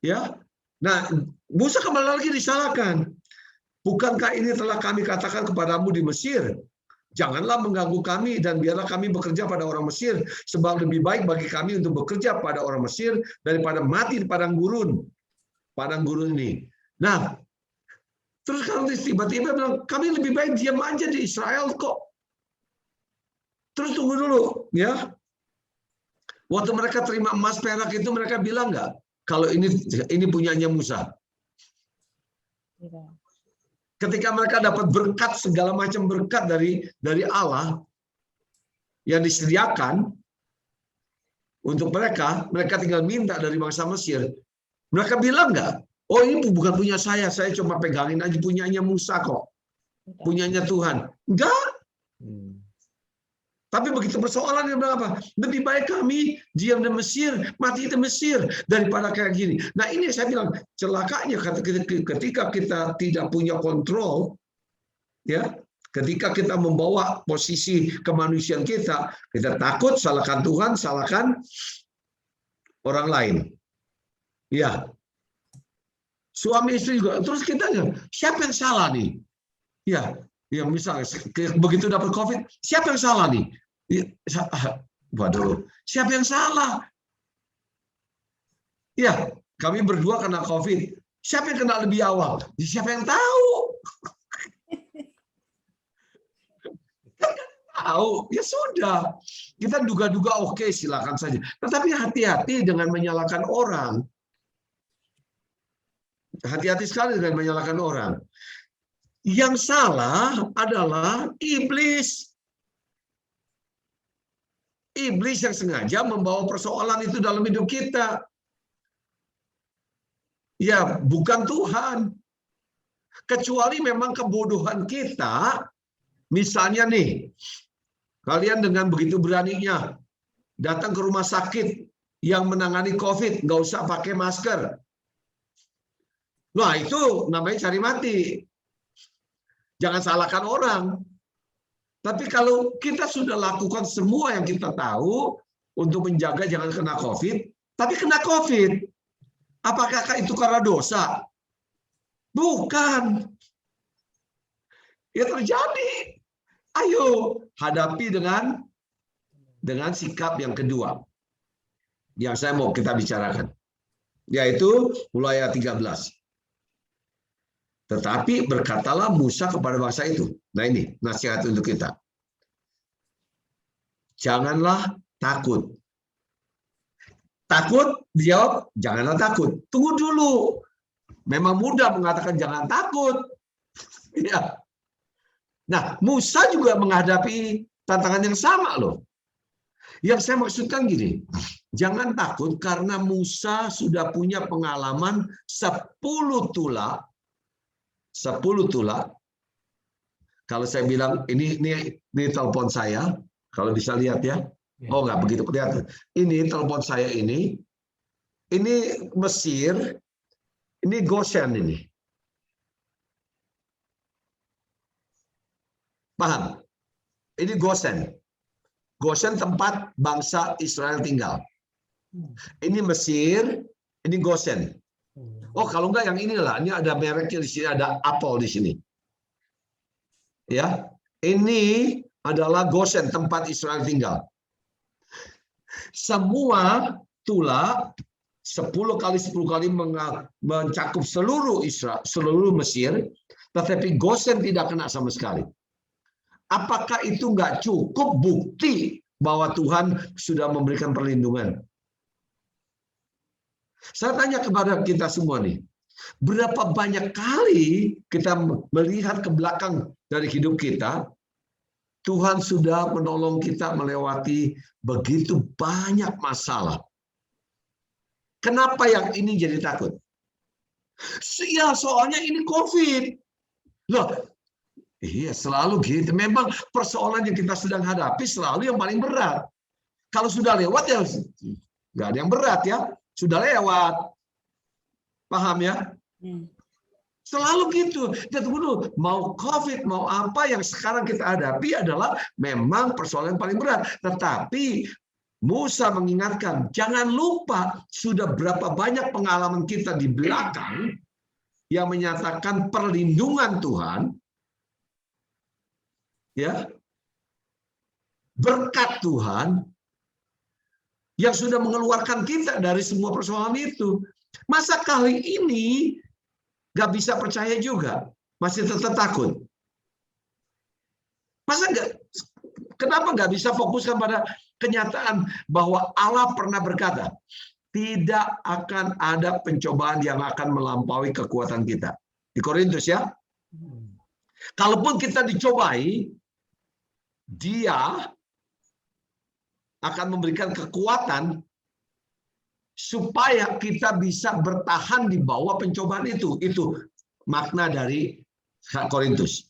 Ya, nah Musa kembali lagi disalahkan. Bukankah ini telah kami katakan kepadamu di Mesir? Janganlah mengganggu kami dan biarlah kami bekerja pada orang Mesir. Sebab lebih baik bagi kami untuk bekerja pada orang Mesir daripada mati di padang gurun. Padang gurun ini. Nah, terus kalau tiba-tiba bilang, kami lebih baik diam aja di Israel kok. Terus tunggu dulu, ya. Waktu mereka terima emas perak itu mereka bilang nggak, kalau ini punyanya Musa. Ketika mereka dapat berkat, segala macam berkat dari Allah yang disediakan untuk mereka tinggal minta dari bangsa Mesir. Mereka bilang nggak, oh ini bukan punya saya cuma pegangin aja, punyanya Musa kok. Punyanya Tuhan. Enggak. Tapi begitu persoalan yang berapa? Lebih baik kami diam di Mesir, mati di Mesir daripada kayak gini. Nah ini saya bilang celakanya ketika kita tidak punya kontrol, ya, ketika kita membawa posisi kemanusiaan kita takut salahkan Tuhan, salahkan orang lain. Ya, suami istri juga. Terus kita siapa yang salah nih? Ya, misalnya begitu dapat COVID, siapa yang salah nih? Waduh, siapa yang salah? Ya, kami berdua kena COVID. Siapa yang kena lebih awal? Siapa yang tahu? Tahu, ya sudah. Kita duga-duga oke, silakan saja. Tetapi hati-hati dengan menyalahkan orang. hati-hati sekali dengan menyalahkan orang. Yang salah adalah iblis. Iblis yang sengaja membawa persoalan itu dalam hidup kita. Ya, bukan Tuhan. Kecuali memang kebodohan kita, misalnya nih, kalian dengan begitu beraninya datang ke rumah sakit yang menangani COVID, nggak usah pakai masker. Nah, itu namanya cari mati. Jangan salahkan orang. Tapi kalau kita sudah lakukan semua yang kita tahu untuk menjaga jangan kena COVID, tapi kena COVID, apakah itu karena dosa? Bukan. Ya terjadi. Ayo hadapi dengan sikap yang kedua yang saya mau kita bicarakan, yaitu mulai ayat 13. Tetapi berkatalah Musa kepada bangsa itu. Nah ini nasihat untuk kita. Janganlah takut. Takut, dijawab, janganlah takut. Tunggu dulu. Memang mudah mengatakan jangan takut. Ya. Nah, Musa juga menghadapi tantangan yang sama loh. Yang saya maksudkan gini, jangan takut karena Musa sudah punya pengalaman 10 tula. 10 tula. Kalau saya bilang ini telepon saya, kalau bisa lihat ya. Oh nggak begitu kelihatan. Ini telepon saya ini Mesir, ini Goshen ini. Paham? Ini Goshen. Goshen tempat bangsa Israel tinggal. Ini Mesir, ini Goshen. Oh, kalau enggak yang inilah, ini ada mereknya di sini, ada apel di sini. Ya, ini adalah Goshen, tempat Israel tinggal. Semua tula 10 kali mencakup seluruh Israel, seluruh Mesir, tetapi Goshen tidak kena sama sekali. Apakah itu enggak cukup bukti bahwa Tuhan sudah memberikan perlindungan? Saya tanya kepada kita semua nih, berapa banyak kali kita melihat ke belakang dari hidup kita, Tuhan sudah menolong kita melewati begitu banyak masalah. Kenapa yang ini jadi takut? Ya, soalnya ini COVID. Loh, iya selalu gitu. Memang persoalan yang kita sedang hadapi selalu yang paling berat. Kalau sudah lewat ya nggak ada yang berat ya. Sudah lewat. Paham ya? Selalu gitu. Dan tunggu, mau COVID, mau apa yang sekarang kita hadapi adalah memang persoalan yang paling berat. Tetapi Musa mengingatkan, jangan lupa sudah berapa banyak pengalaman kita di belakang yang menyatakan perlindungan Tuhan, ya, berkat Tuhan, yang sudah mengeluarkan kita dari semua persoalan itu. Masa kali ini nggak bisa percaya juga, masih tetap takut? Masa kenapa nggak bisa fokuskan pada kenyataan bahwa Allah pernah berkata, tidak akan ada pencobaan yang akan melampaui kekuatan kita. Di Korintus ya. Kalaupun kita dicobai, Dia akan memberikan kekuatan supaya kita bisa bertahan di bawah pencobaan itu. Itu makna dari Korintus.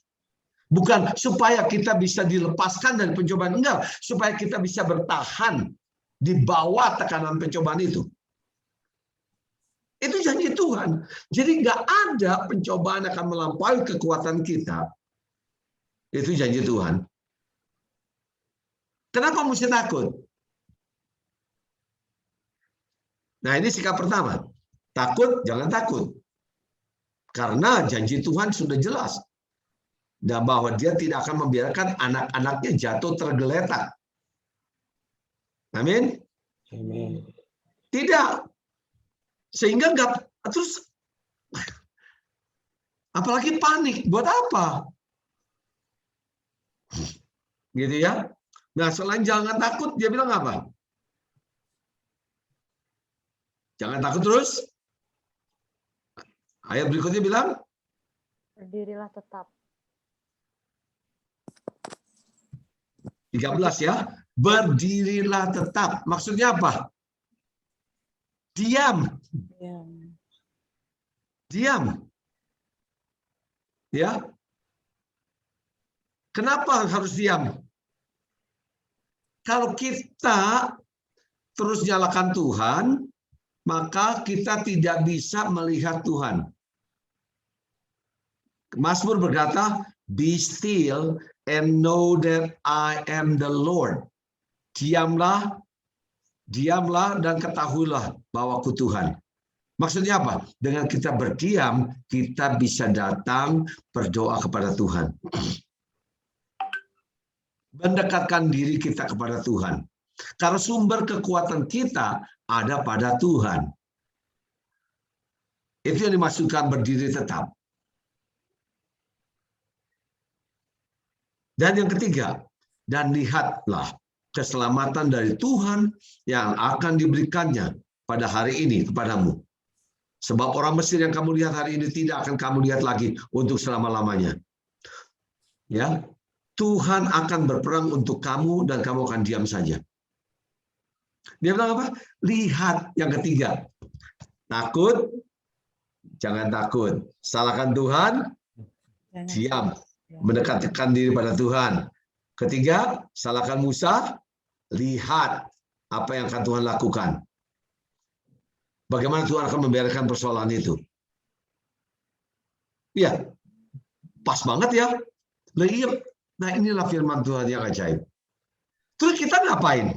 Bukan supaya kita bisa dilepaskan dari pencobaan. Enggak, supaya kita bisa bertahan di bawah tekanan pencobaan itu. Itu janji Tuhan. Jadi nggak ada pencobaan akan melampaui kekuatan kita. Itu janji Tuhan. Kenapa mesti takut? Nah, ini sikap pertama. Takut, jangan takut. Karena janji Tuhan sudah jelas. Dan bahwa Dia tidak akan membiarkan anak-anaknya jatuh tergeletak. Amin? Amin. Tidak. Sehingga nggak, terus apalagi panik. Buat apa? Gitu ya. Nah, selain jangan takut, dia bilang apa? Jangan takut terus. Ayat berikutnya bilang, Berdirilah tetap. 13 ya. Berdirilah tetap. Maksudnya apa? Diam. Diam. Ya. Kenapa harus diam? Kalau kita terus nyalakan Tuhan, maka kita tidak bisa melihat Tuhan. Mazmur berkata, "Be still and know that I am the Lord." Diamlah, diamlah dan ketahuilah bahwa aku Tuhan. Maksudnya apa? Dengan kita berdiam, kita bisa datang berdoa kepada Tuhan. Mendekatkan diri kita kepada Tuhan. Karena sumber kekuatan kita ada pada Tuhan. Itu yang dimaksudkan berdiri tetap. Dan yang ketiga, dan lihatlah keselamatan dari Tuhan yang akan diberikannya pada hari ini kepadamu. Sebab orang Mesir yang kamu lihat hari ini tidak akan kamu lihat lagi untuk selama-lamanya. Ya, Tuhan akan berperang untuk kamu dan kamu akan diam saja. Dia bilang apa? Lihat yang ketiga. Takut, jangan takut. Salahkan Tuhan, diam. Mendekatkan diri pada Tuhan. Ketiga, salahkan Musa, lihat apa yang akan Tuhan lakukan. Bagaimana Tuhan akan membereskan persoalan itu. Iya, pas banget ya. Nah inilah firman Tuhan yang ajaib. Terus kita ngapain?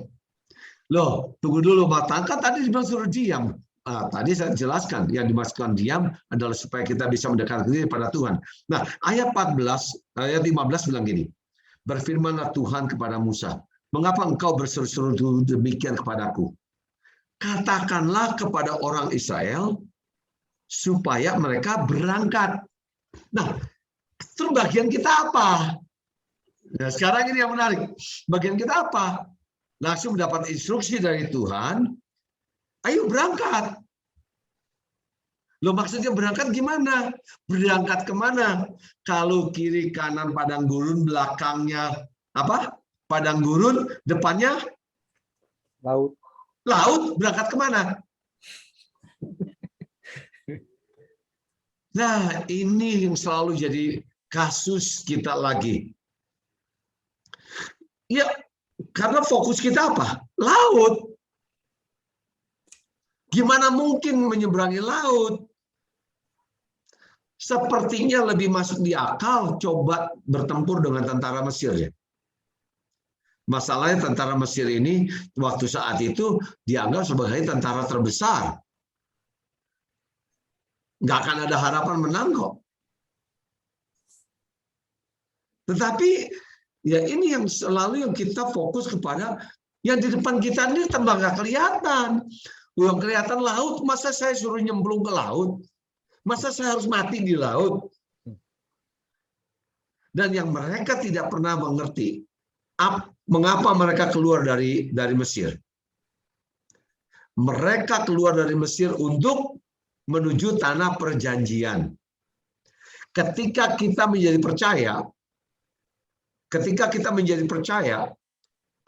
Loh, tunggu dulu, Bang. Kan tadi dibilang suruh diam. Tadi saya jelaskan, yang dimaksudkan diam adalah supaya kita bisa mendekatkan diri pada Tuhan. Nah, ayat 15 bilang gini. Berfirmanlah Tuhan kepada Musa, mengapa engkau berseru-seru demikian kepadaku? Katakanlah kepada orang Israel supaya mereka berangkat. Nah, terus bagian kita apa? Nah, sekarang ini yang menarik. Bagian kita apa? Langsung mendapat instruksi dari Tuhan, ayo berangkat. Loh, maksudnya berangkat gimana? Berangkat kemana? Kalau kiri kanan padang gurun, belakangnya apa? Padang gurun, depannya Laut. Laut, berangkat kemana? Nah, ini yang selalu jadi kasus kita lagi. Ya, karena fokus kita apa? Laut. Gimana mungkin menyeberangi laut? Sepertinya lebih masuk di akal coba bertempur dengan tentara Mesir ya. Masalahnya tentara Mesir ini waktu saat itu dianggap sebagai tentara terbesar. Nggak akan ada harapan menang kok. Tetapi ya ini yang selalu yang kita fokus kepada yang di depan kita ini tambah nggak kelihatan. Yang kelihatan laut, masa saya suruh nyemplung ke laut? Masa saya harus mati di laut? Dan yang mereka tidak pernah mengerti mengapa mereka keluar dari Mesir. Mereka keluar dari Mesir untuk menuju tanah perjanjian. Ketika kita menjadi percaya,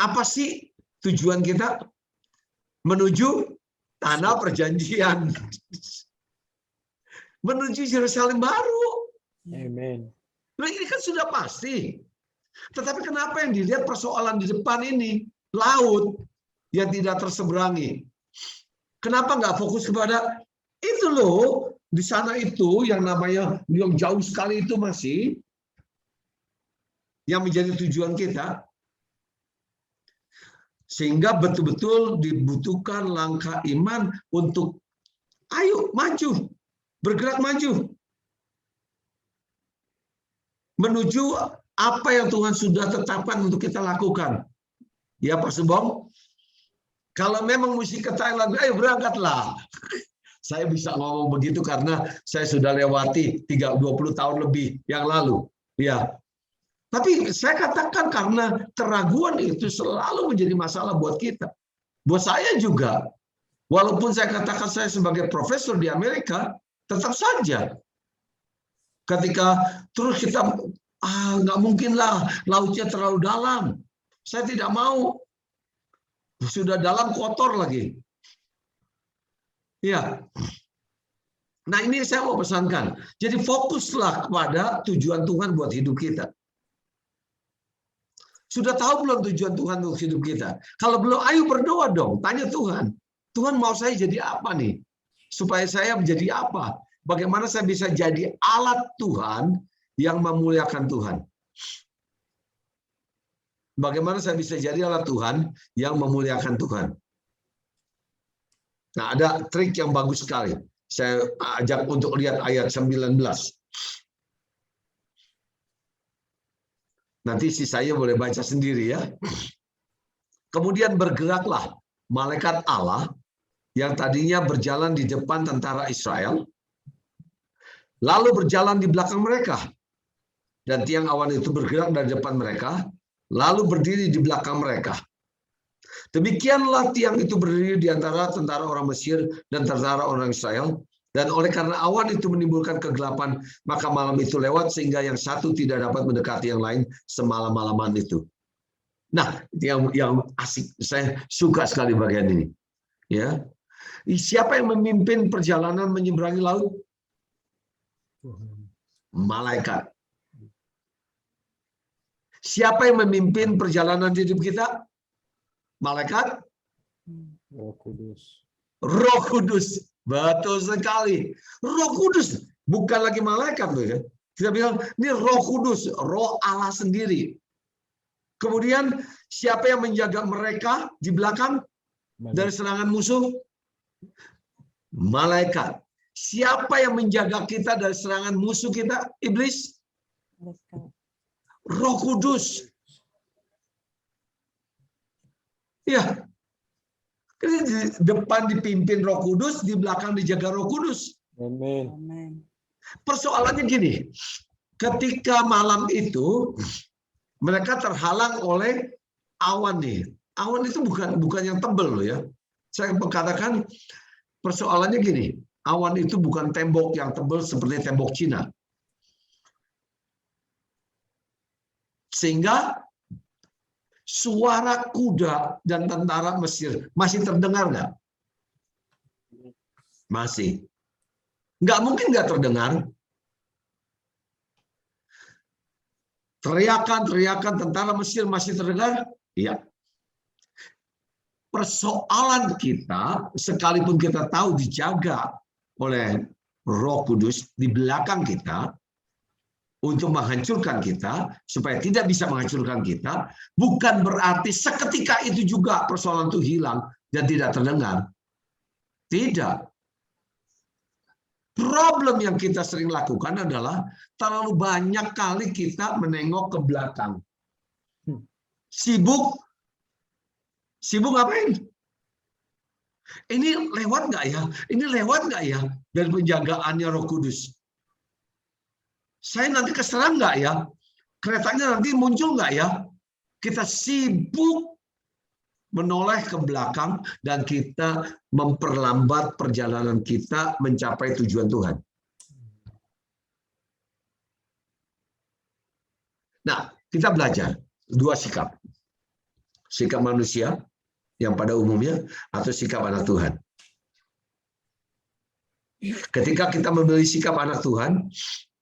apa sih tujuan kita? Menuju tanah perjanjian. Menuju Yerusalem baru. Amen. Nah, ini kan sudah pasti. Tetapi kenapa yang dilihat persoalan di depan ini? Laut yang tidak terseberangi. Kenapa nggak fokus kepada itu loh, di sana itu yang namanya yang jauh sekali itu masih yang menjadi tujuan kita. Sehingga betul-betul dibutuhkan langkah iman untuk ayo maju, bergerak maju. Menuju apa yang Tuhan sudah tetapkan untuk kita lakukan. Ya Pak Subong, kalau memang mesti ke Thailand, ayo berangkatlah. Saya bisa ngomong begitu karena saya sudah lewati 20 tahun lebih yang lalu. Ya. Tapi saya katakan karena keraguan itu selalu menjadi masalah buat kita. Buat saya juga. Walaupun saya katakan saya sebagai profesor di Amerika, Tetap saja. Ketika terus kita, nggak mungkin lah, lautnya terlalu dalam. Saya tidak mau. Sudah dalam kotor lagi. Ya. Nah ini saya mau pesankan. Jadi fokuslah kepada tujuan Tuhan buat hidup kita. Sudah tahu belum tujuan Tuhan untuk hidup kita? Kalau belum, ayo berdoa dong. Tanya Tuhan. Tuhan mau saya jadi apa nih? Supaya saya menjadi apa? Bagaimana saya bisa jadi alat Tuhan yang memuliakan Tuhan? Bagaimana saya bisa jadi alat Tuhan yang memuliakan Tuhan? Nah, ada trik yang bagus sekali. Saya ajak untuk lihat ayat 19. Nanti saya boleh baca sendiri ya. Kemudian bergeraklah malaikat Allah yang tadinya berjalan di depan tentara Israel, lalu berjalan di belakang mereka. Dan tiang awan itu bergerak dari depan mereka, lalu berdiri di belakang mereka. Demikianlah tiang itu berdiri di antara tentara orang Mesir dan tentara orang Israel. Dan oleh karena awan itu menimbulkan kegelapan, maka malam itu lewat sehingga yang satu tidak dapat mendekati yang lain semalam-malaman itu. Nah, yang asik, saya suka sekali bagian ini. Ya, siapa yang memimpin perjalanan menyeberangi laut? Malaikat. Siapa yang memimpin perjalanan hidup kita? Malaikat? Roh Kudus. Roh Kudus. Betul sekali. Roh Kudus. Bukan lagi malaikat loh ya. Kita bilang, ini Roh Kudus. Roh Allah sendiri. Kemudian, siapa yang menjaga mereka di belakang dari serangan musuh? Malaikat. Siapa yang menjaga kita dari serangan musuh kita? Iblis? Roh Kudus. Ya. Di depan dipimpin Roh Kudus, di belakang dijaga Roh Kudus. Amin. Persoalannya gini, ketika malam itu mereka terhalang oleh awan nih. Awan itu bukan yang tebal loh ya. Saya katakan persoalannya gini, awan itu bukan tembok yang tebal seperti tembok Cina. Sehingga suara kuda dan tentara Mesir masih terdengar nggak? Masih. Nggak mungkin nggak terdengar. Teriakan tentara Mesir masih terdengar? Iya. Persoalan kita, sekalipun kita tahu dijaga oleh Roh Kudus di belakang kita, untuk menghancurkan kita, supaya tidak bisa menghancurkan kita, bukan berarti seketika itu juga persoalan itu hilang dan tidak terdengar. Tidak. Problem yang kita sering lakukan adalah terlalu banyak kali kita menengok ke belakang. Sibuk ngapain? Ini lewat nggak ya? Ini lewat nggak ya? Dari penjagaannya Roh Kudus. Saya nanti keserang nggak ya? Keretanya nanti muncul nggak ya? Kita sibuk menoleh ke belakang dan kita memperlambat perjalanan kita mencapai tujuan Tuhan. Nah, kita belajar dua sikap. Sikap manusia yang pada umumnya atau sikap anak Tuhan. Ketika kita memilih sikap anak Tuhan,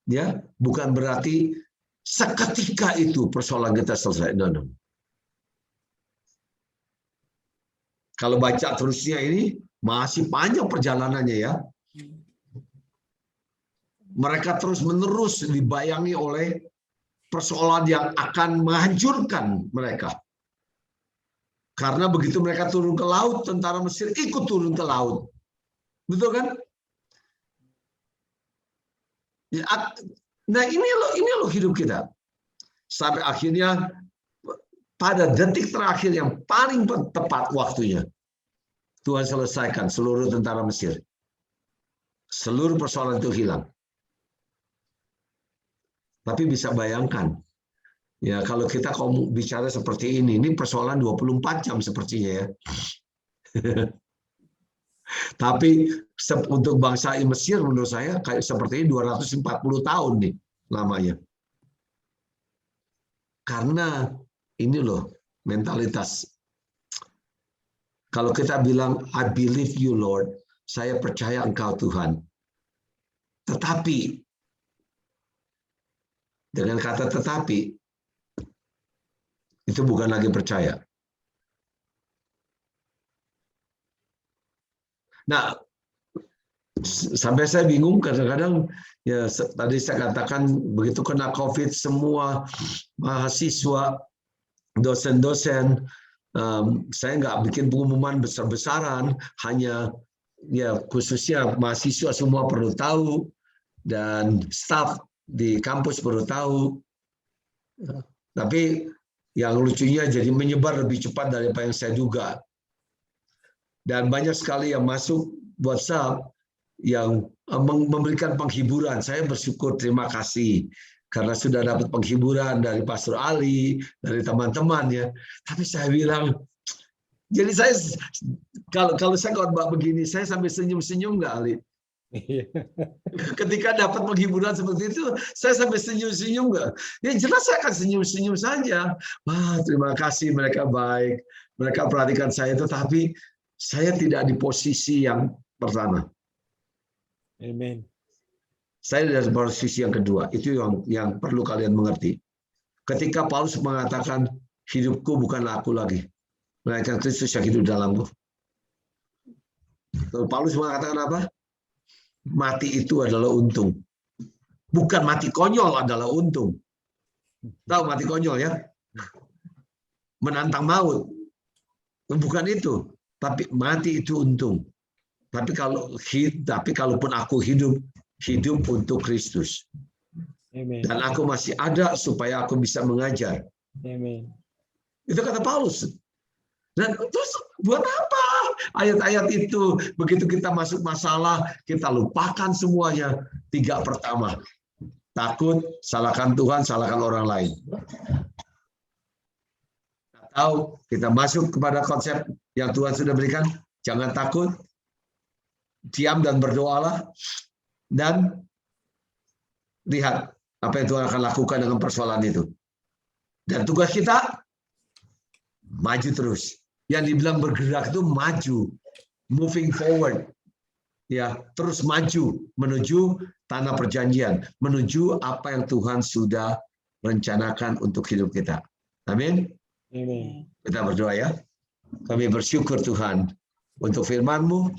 ya, bukan berarti seketika itu persoalan kita selesai. No. Kalau baca terusnya ini masih panjang perjalanannya ya. Mereka terus-menerus dibayangi oleh persoalan yang akan menghancurkan mereka. Karena begitu mereka turun ke laut, tentara Mesir ikut turun ke laut. Betul kan? Nah ini loh hidup kita. Sampai akhirnya pada detik terakhir yang paling tepat waktunya, Tuhan selesaikan seluruh tentara Mesir. Seluruh persoalan itu hilang. Tapi bisa bayangkan, ya kalau kita bicara seperti ini persoalan 24 jam sepertinya ya. Tapi untuk bangsa Mesir menurut saya kayak seperti 240 tahun nih lamanya. Karena ini loh mentalitas. Kalau kita bilang I believe you Lord, saya percaya Engkau Tuhan. Tetapi dengan kata tetapi itu bukan lagi percaya. Nah, sampai saya bingung kadang-kadang ya tadi saya katakan begitu kena COVID semua mahasiswa, dosen-dosen, saya nggak bikin pengumuman besar-besaran, hanya ya khususnya mahasiswa semua perlu tahu dan staf di kampus perlu tahu. Tapi yang lucunya jadi menyebar lebih cepat daripada yang saya duga. Dan banyak sekali yang masuk WhatsApp yang memberikan penghiburan. Saya bersyukur, terima kasih karena sudah dapat penghiburan dari Pastor Ali, dari teman-teman ya. Tapi saya bilang, jadi saya kalau saya khotbah begini, saya sampai senyum-senyum nggak Ali? Ketika dapat penghiburan seperti itu, saya sampai senyum-senyum nggak? Ya jelas saya akan senyum-senyum saja. Wah, terima kasih, mereka baik, mereka perhatikan saya itu, tapi saya tidak di posisi yang pertama. Amen. Saya di posisi yang kedua. Itu yang perlu kalian mengerti. Ketika Paulus mengatakan, hidupku bukanlah aku lagi, melainkan Kristus yang hidup dalamku. Paulus mengatakan apa? Mati itu adalah untung. Bukan mati konyol adalah untung. Tahu mati konyol ya? Menantang maut. Bukan itu. Tapi mati itu untung. Tapi kalaupun aku hidup untuk Kristus. Amen. Dan aku masih ada supaya aku bisa mengajar. Amen. Itu kata Paulus. Dan terus buat apa ayat-ayat itu? Begitu kita masuk masalah, kita lupakan semuanya. 3 pertama. Takut, salahkan Tuhan, salahkan orang lain. Atau kita masuk kepada konsep yang Tuhan sudah berikan, jangan takut, diam dan berdoalah, dan lihat apa yang Tuhan akan lakukan dengan persoalan itu. Dan tugas kita, maju terus. Yang dibilang bergerak itu maju, moving forward. Ya, terus maju menuju tanah perjanjian, menuju apa yang Tuhan sudah rencanakan untuk hidup kita. Amin. Amen. Kita berdoa ya. Kami bersyukur Tuhan untuk firman-Mu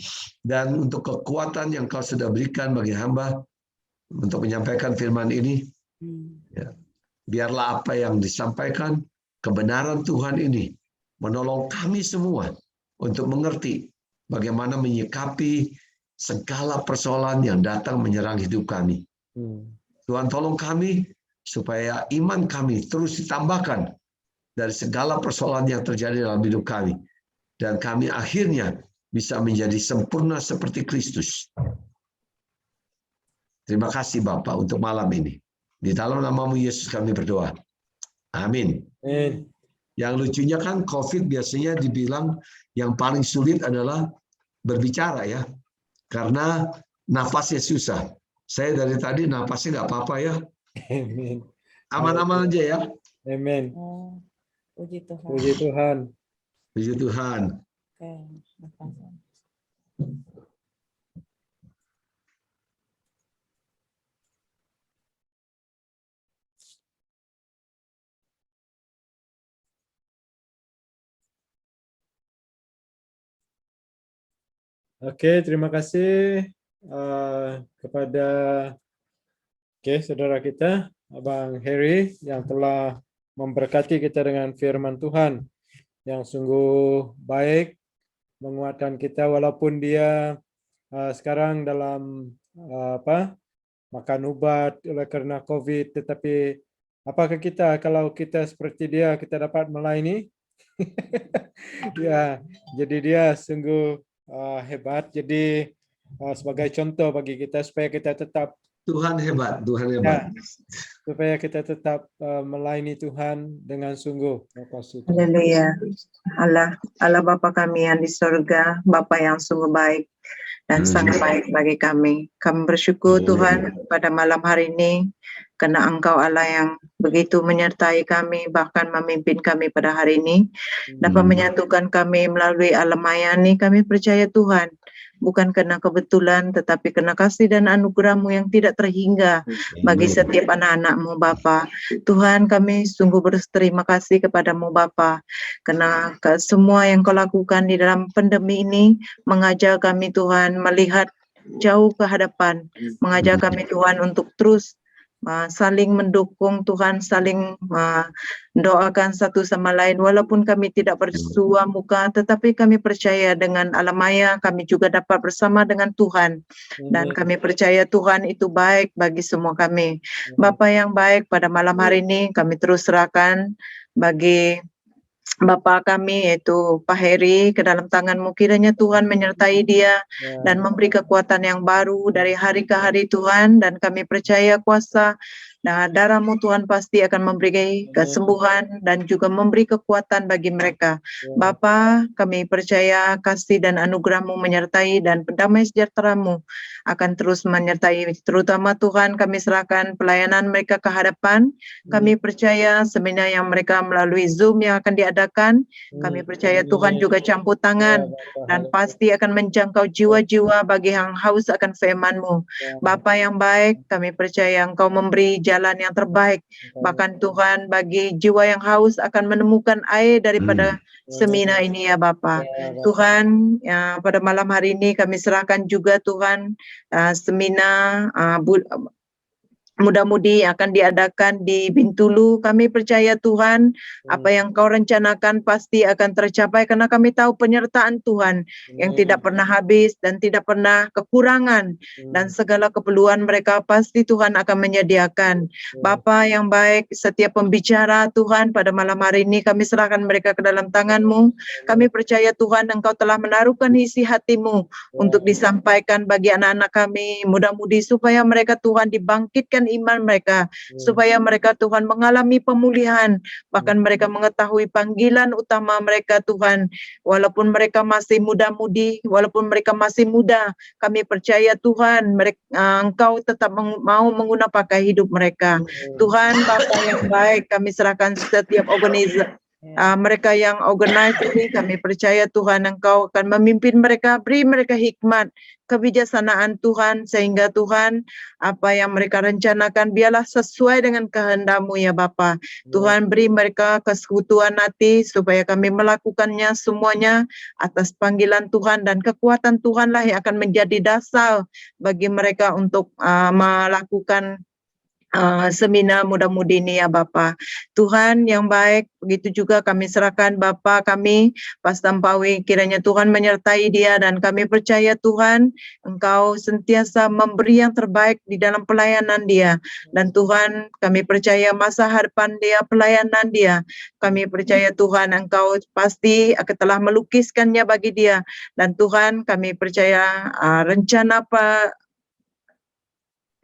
dan untuk kekuatan yang Kau sudah berikan bagi hamba untuk menyampaikan firman ini. Ya. Biarlah apa yang disampaikan, kebenaran Tuhan ini menolong kami semua untuk mengerti bagaimana menyikapi segala persoalan yang datang menyerang hidup kami. Tuhan tolong kami supaya iman kami terus ditambahkan dari segala persoalan yang terjadi dalam hidup kami. Dan kami akhirnya bisa menjadi sempurna seperti Kristus. Terima kasih Bapa untuk malam ini. Di dalam nama-Mu Yesus kami berdoa. Amin. Amen. Yang lucunya kan COVID biasanya dibilang yang paling sulit adalah berbicara ya. Karena nafasnya susah. Saya dari tadi nafasnya nggak apa-apa ya. Amen. Aman-aman aja ya. Amen. Puji Tuhan. Puji Tuhan. Puji Tuhan. Oke, makasih. Oke, terima kasih kepada saudara kita, Abang Harry, yang telah memberkati kita dengan firman Tuhan yang sungguh baik, menguatkan kita walaupun dia sekarang dalam makan obat oleh karena COVID, tetapi apakah kita kalau kita seperti dia kita dapat melayani? Ya, jadi dia sungguh hebat. Jadi sebagai contoh bagi kita supaya kita tetap Tuhan hebat, Tuhan hebat. Ya, supaya kita tetap melayani Tuhan dengan sungguh. Terima kasih. Haleluya. Allah Bapa kami yang di surga, Bapa yang sungguh baik dan sangat baik bagi kami. Kami bersyukur Tuhan pada malam hari ini karena Engkau Allah yang begitu menyertai kami, bahkan memimpin kami pada hari ini, dapat menyatukan kami melalui alam maya ini. Kami percaya Tuhan, bukan karena kebetulan, tetapi karena kasih dan anugerah-Mu yang tidak terhingga bagi setiap anak-anak-Mu Bapa. Tuhan, kami sungguh berterima kasih kepada-Mu Bapa, karena semua yang Kau lakukan di dalam pandemi ini mengajar kami Tuhan melihat jauh ke hadapan, mengajar kami Tuhan untuk terus saling mendukung Tuhan, saling doakan satu sama lain, walaupun kami tidak bersua muka, tetapi kami percaya dengan alam maya kami juga dapat bersama dengan Tuhan, dan kami percaya Tuhan itu baik bagi semua kami. Bapa yang baik, pada malam hari ini kami terus serahkan bagi Bapa kami yaitu Pak Heri ke dalam tangan-Mu, kiranya Tuhan menyertai dia dan memberi kekuatan yang baru dari hari ke hari Tuhan, dan kami percaya kuasa darah-Mu Tuhan pasti akan memberi kesembuhan dan juga memberi kekuatan bagi mereka. Bapa, kami percaya kasih dan anugerah-Mu menyertai dan damai sejahtera-Mu akan terus menyertai, terutama Tuhan kami serahkan pelayanan mereka ke hadapan. Kami percaya seminar yang mereka melalui Zoom yang akan diadakan, kami percaya Tuhan juga campur tangan dan pasti akan menjangkau jiwa-jiwa bagi yang haus akan firman-Mu. Bapa yang baik, kami percaya Engkau memberi jalan yang terbaik, bahkan Tuhan bagi jiwa yang haus akan menemukan air daripada seminar ini ya Bapa. Tuhan, ya, pada malam hari ini kami serahkan juga Tuhan seminar mudah-mudi akan diadakan di Bintulu. Kami percaya Tuhan, apa yang Kau rencanakan pasti akan tercapai, karena kami tahu penyertaan Tuhan yang tidak pernah habis dan tidak pernah kekurangan, dan segala keperluan mereka pasti Tuhan akan menyediakan. Bapa yang baik, setiap pembicara Tuhan pada malam hari ini kami serahkan mereka ke dalam tangan-Mu. Kami percaya Tuhan, Engkau telah menaruhkan isi hati-Mu untuk disampaikan bagi anak-anak kami, mudah-mudi supaya mereka Tuhan dibangkitkan iman mereka, supaya mereka Tuhan mengalami pemulihan, bahkan mereka mengetahui panggilan utama mereka Tuhan, walaupun mereka masih muda-mudi, walaupun mereka masih muda, kami percaya Tuhan Engkau tetap mau menggunakan pakai hidup mereka. Tuhan Bapa yang baik, kami serahkan setiap organisasi mereka yang organize ini, kami percaya Tuhan Engkau akan memimpin mereka, beri mereka hikmat, kebijaksanaan Tuhan, sehingga Tuhan apa yang mereka rencanakan biarlah sesuai dengan kehendak-Mu ya Bapa. Tuhan beri mereka kesekutuan hati supaya kami melakukannya semuanya atas panggilan Tuhan, dan kekuatan Tuhanlah yang akan menjadi dasar bagi mereka untuk melakukan seminar muda-mudi ini ya Bapa. Tuhan yang baik, begitu juga kami serahkan Bapa kami, Pastor Pawi, kiranya Tuhan menyertai dia, dan kami percaya Tuhan, Engkau sentiasa memberi yang terbaik di dalam pelayanan dia, dan Tuhan kami percaya masa hadapan dia, pelayanan dia, kami percaya Tuhan Engkau pasti akan telah melukiskannya bagi dia, dan Tuhan kami percaya rencana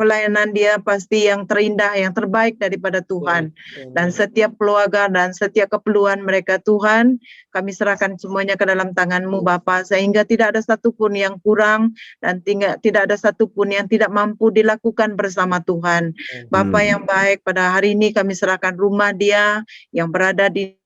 pelayanan dia pasti yang terindah, yang terbaik daripada Tuhan. Dan setiap keluarga dan setiap keperluan mereka Tuhan, kami serahkan semuanya ke dalam tangan-Mu Bapa, sehingga tidak ada satupun yang kurang dan tidak ada satupun yang tidak mampu dilakukan bersama Tuhan. Bapa yang baik, pada hari ini kami serahkan rumah dia yang berada di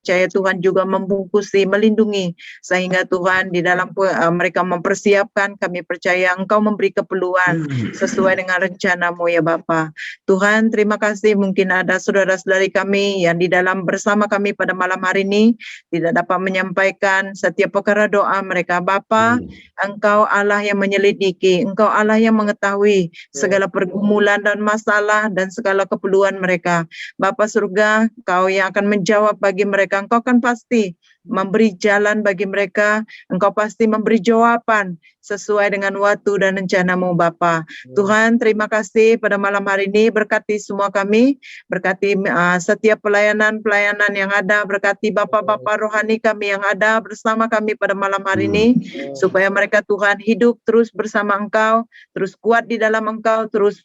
percaya Tuhan juga membungkusi, melindungi, sehingga Tuhan di dalam mereka mempersiapkan, kami percaya Engkau memberi keperluan sesuai dengan rencana-Mu ya Bapa. Tuhan terima kasih, mungkin ada saudara-saudari kami yang di dalam bersama kami pada malam hari ini tidak dapat menyampaikan setiap perkara doa mereka. Bapa, Engkau Allah yang menyelidiki, Engkau Allah yang mengetahui segala pergumulan dan masalah dan segala keperluan mereka. Bapa surga, Engkau yang akan menjawab bagi mereka. Engkau kan pasti memberi jalan bagi mereka, Engkau pasti memberi jawaban sesuai dengan waktu dan rencana-Mu Bapa. Tuhan terima kasih pada malam hari ini, berkati semua kami, berkati setiap pelayanan yang ada, berkati Bapak-Bapak rohani kami yang ada bersama kami pada malam hari ini, supaya mereka Tuhan hidup terus bersama Engkau, terus kuat di dalam Engkau, terus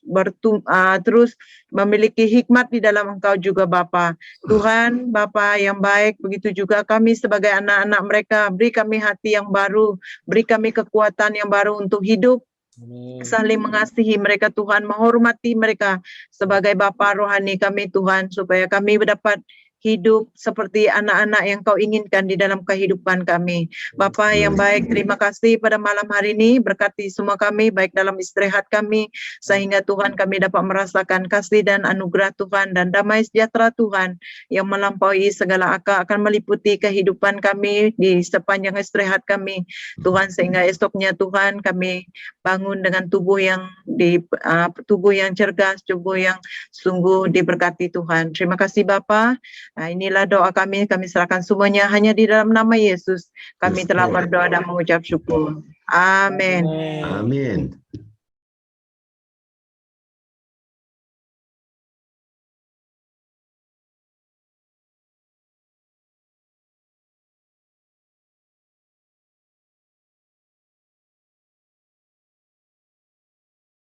memiliki hikmat di dalam Engkau juga Bapa. Tuhan Bapa yang baik, baik, begitu juga kami sebagai anak-anak mereka, beri kami hati yang baru, beri kami kekuatan yang baru untuk hidup, Amin. saling mengasihi mereka Tuhan, menghormati mereka sebagai Bapa rohani kami Tuhan, supaya kami dapat hidup seperti anak-anak yang Kau inginkan di dalam kehidupan kami. Bapa yang baik, terima kasih pada malam hari ini, berkati semua kami, baik dalam istirahat kami, sehingga Tuhan kami dapat merasakan kasih dan anugerah Tuhan, dan damai sejahtera Tuhan yang melampaui segala akal akan meliputi kehidupan kami di sepanjang istirahat kami, Tuhan, sehingga esoknya Tuhan kami bangun dengan tubuh yang cergas, tubuh yang sungguh diberkati Tuhan. Terima kasih Bapa. Nah, inilah doa kami serahkan semuanya hanya di dalam nama Yesus. Kami telah berdoa dan mengucap syukur. Amin. Amin.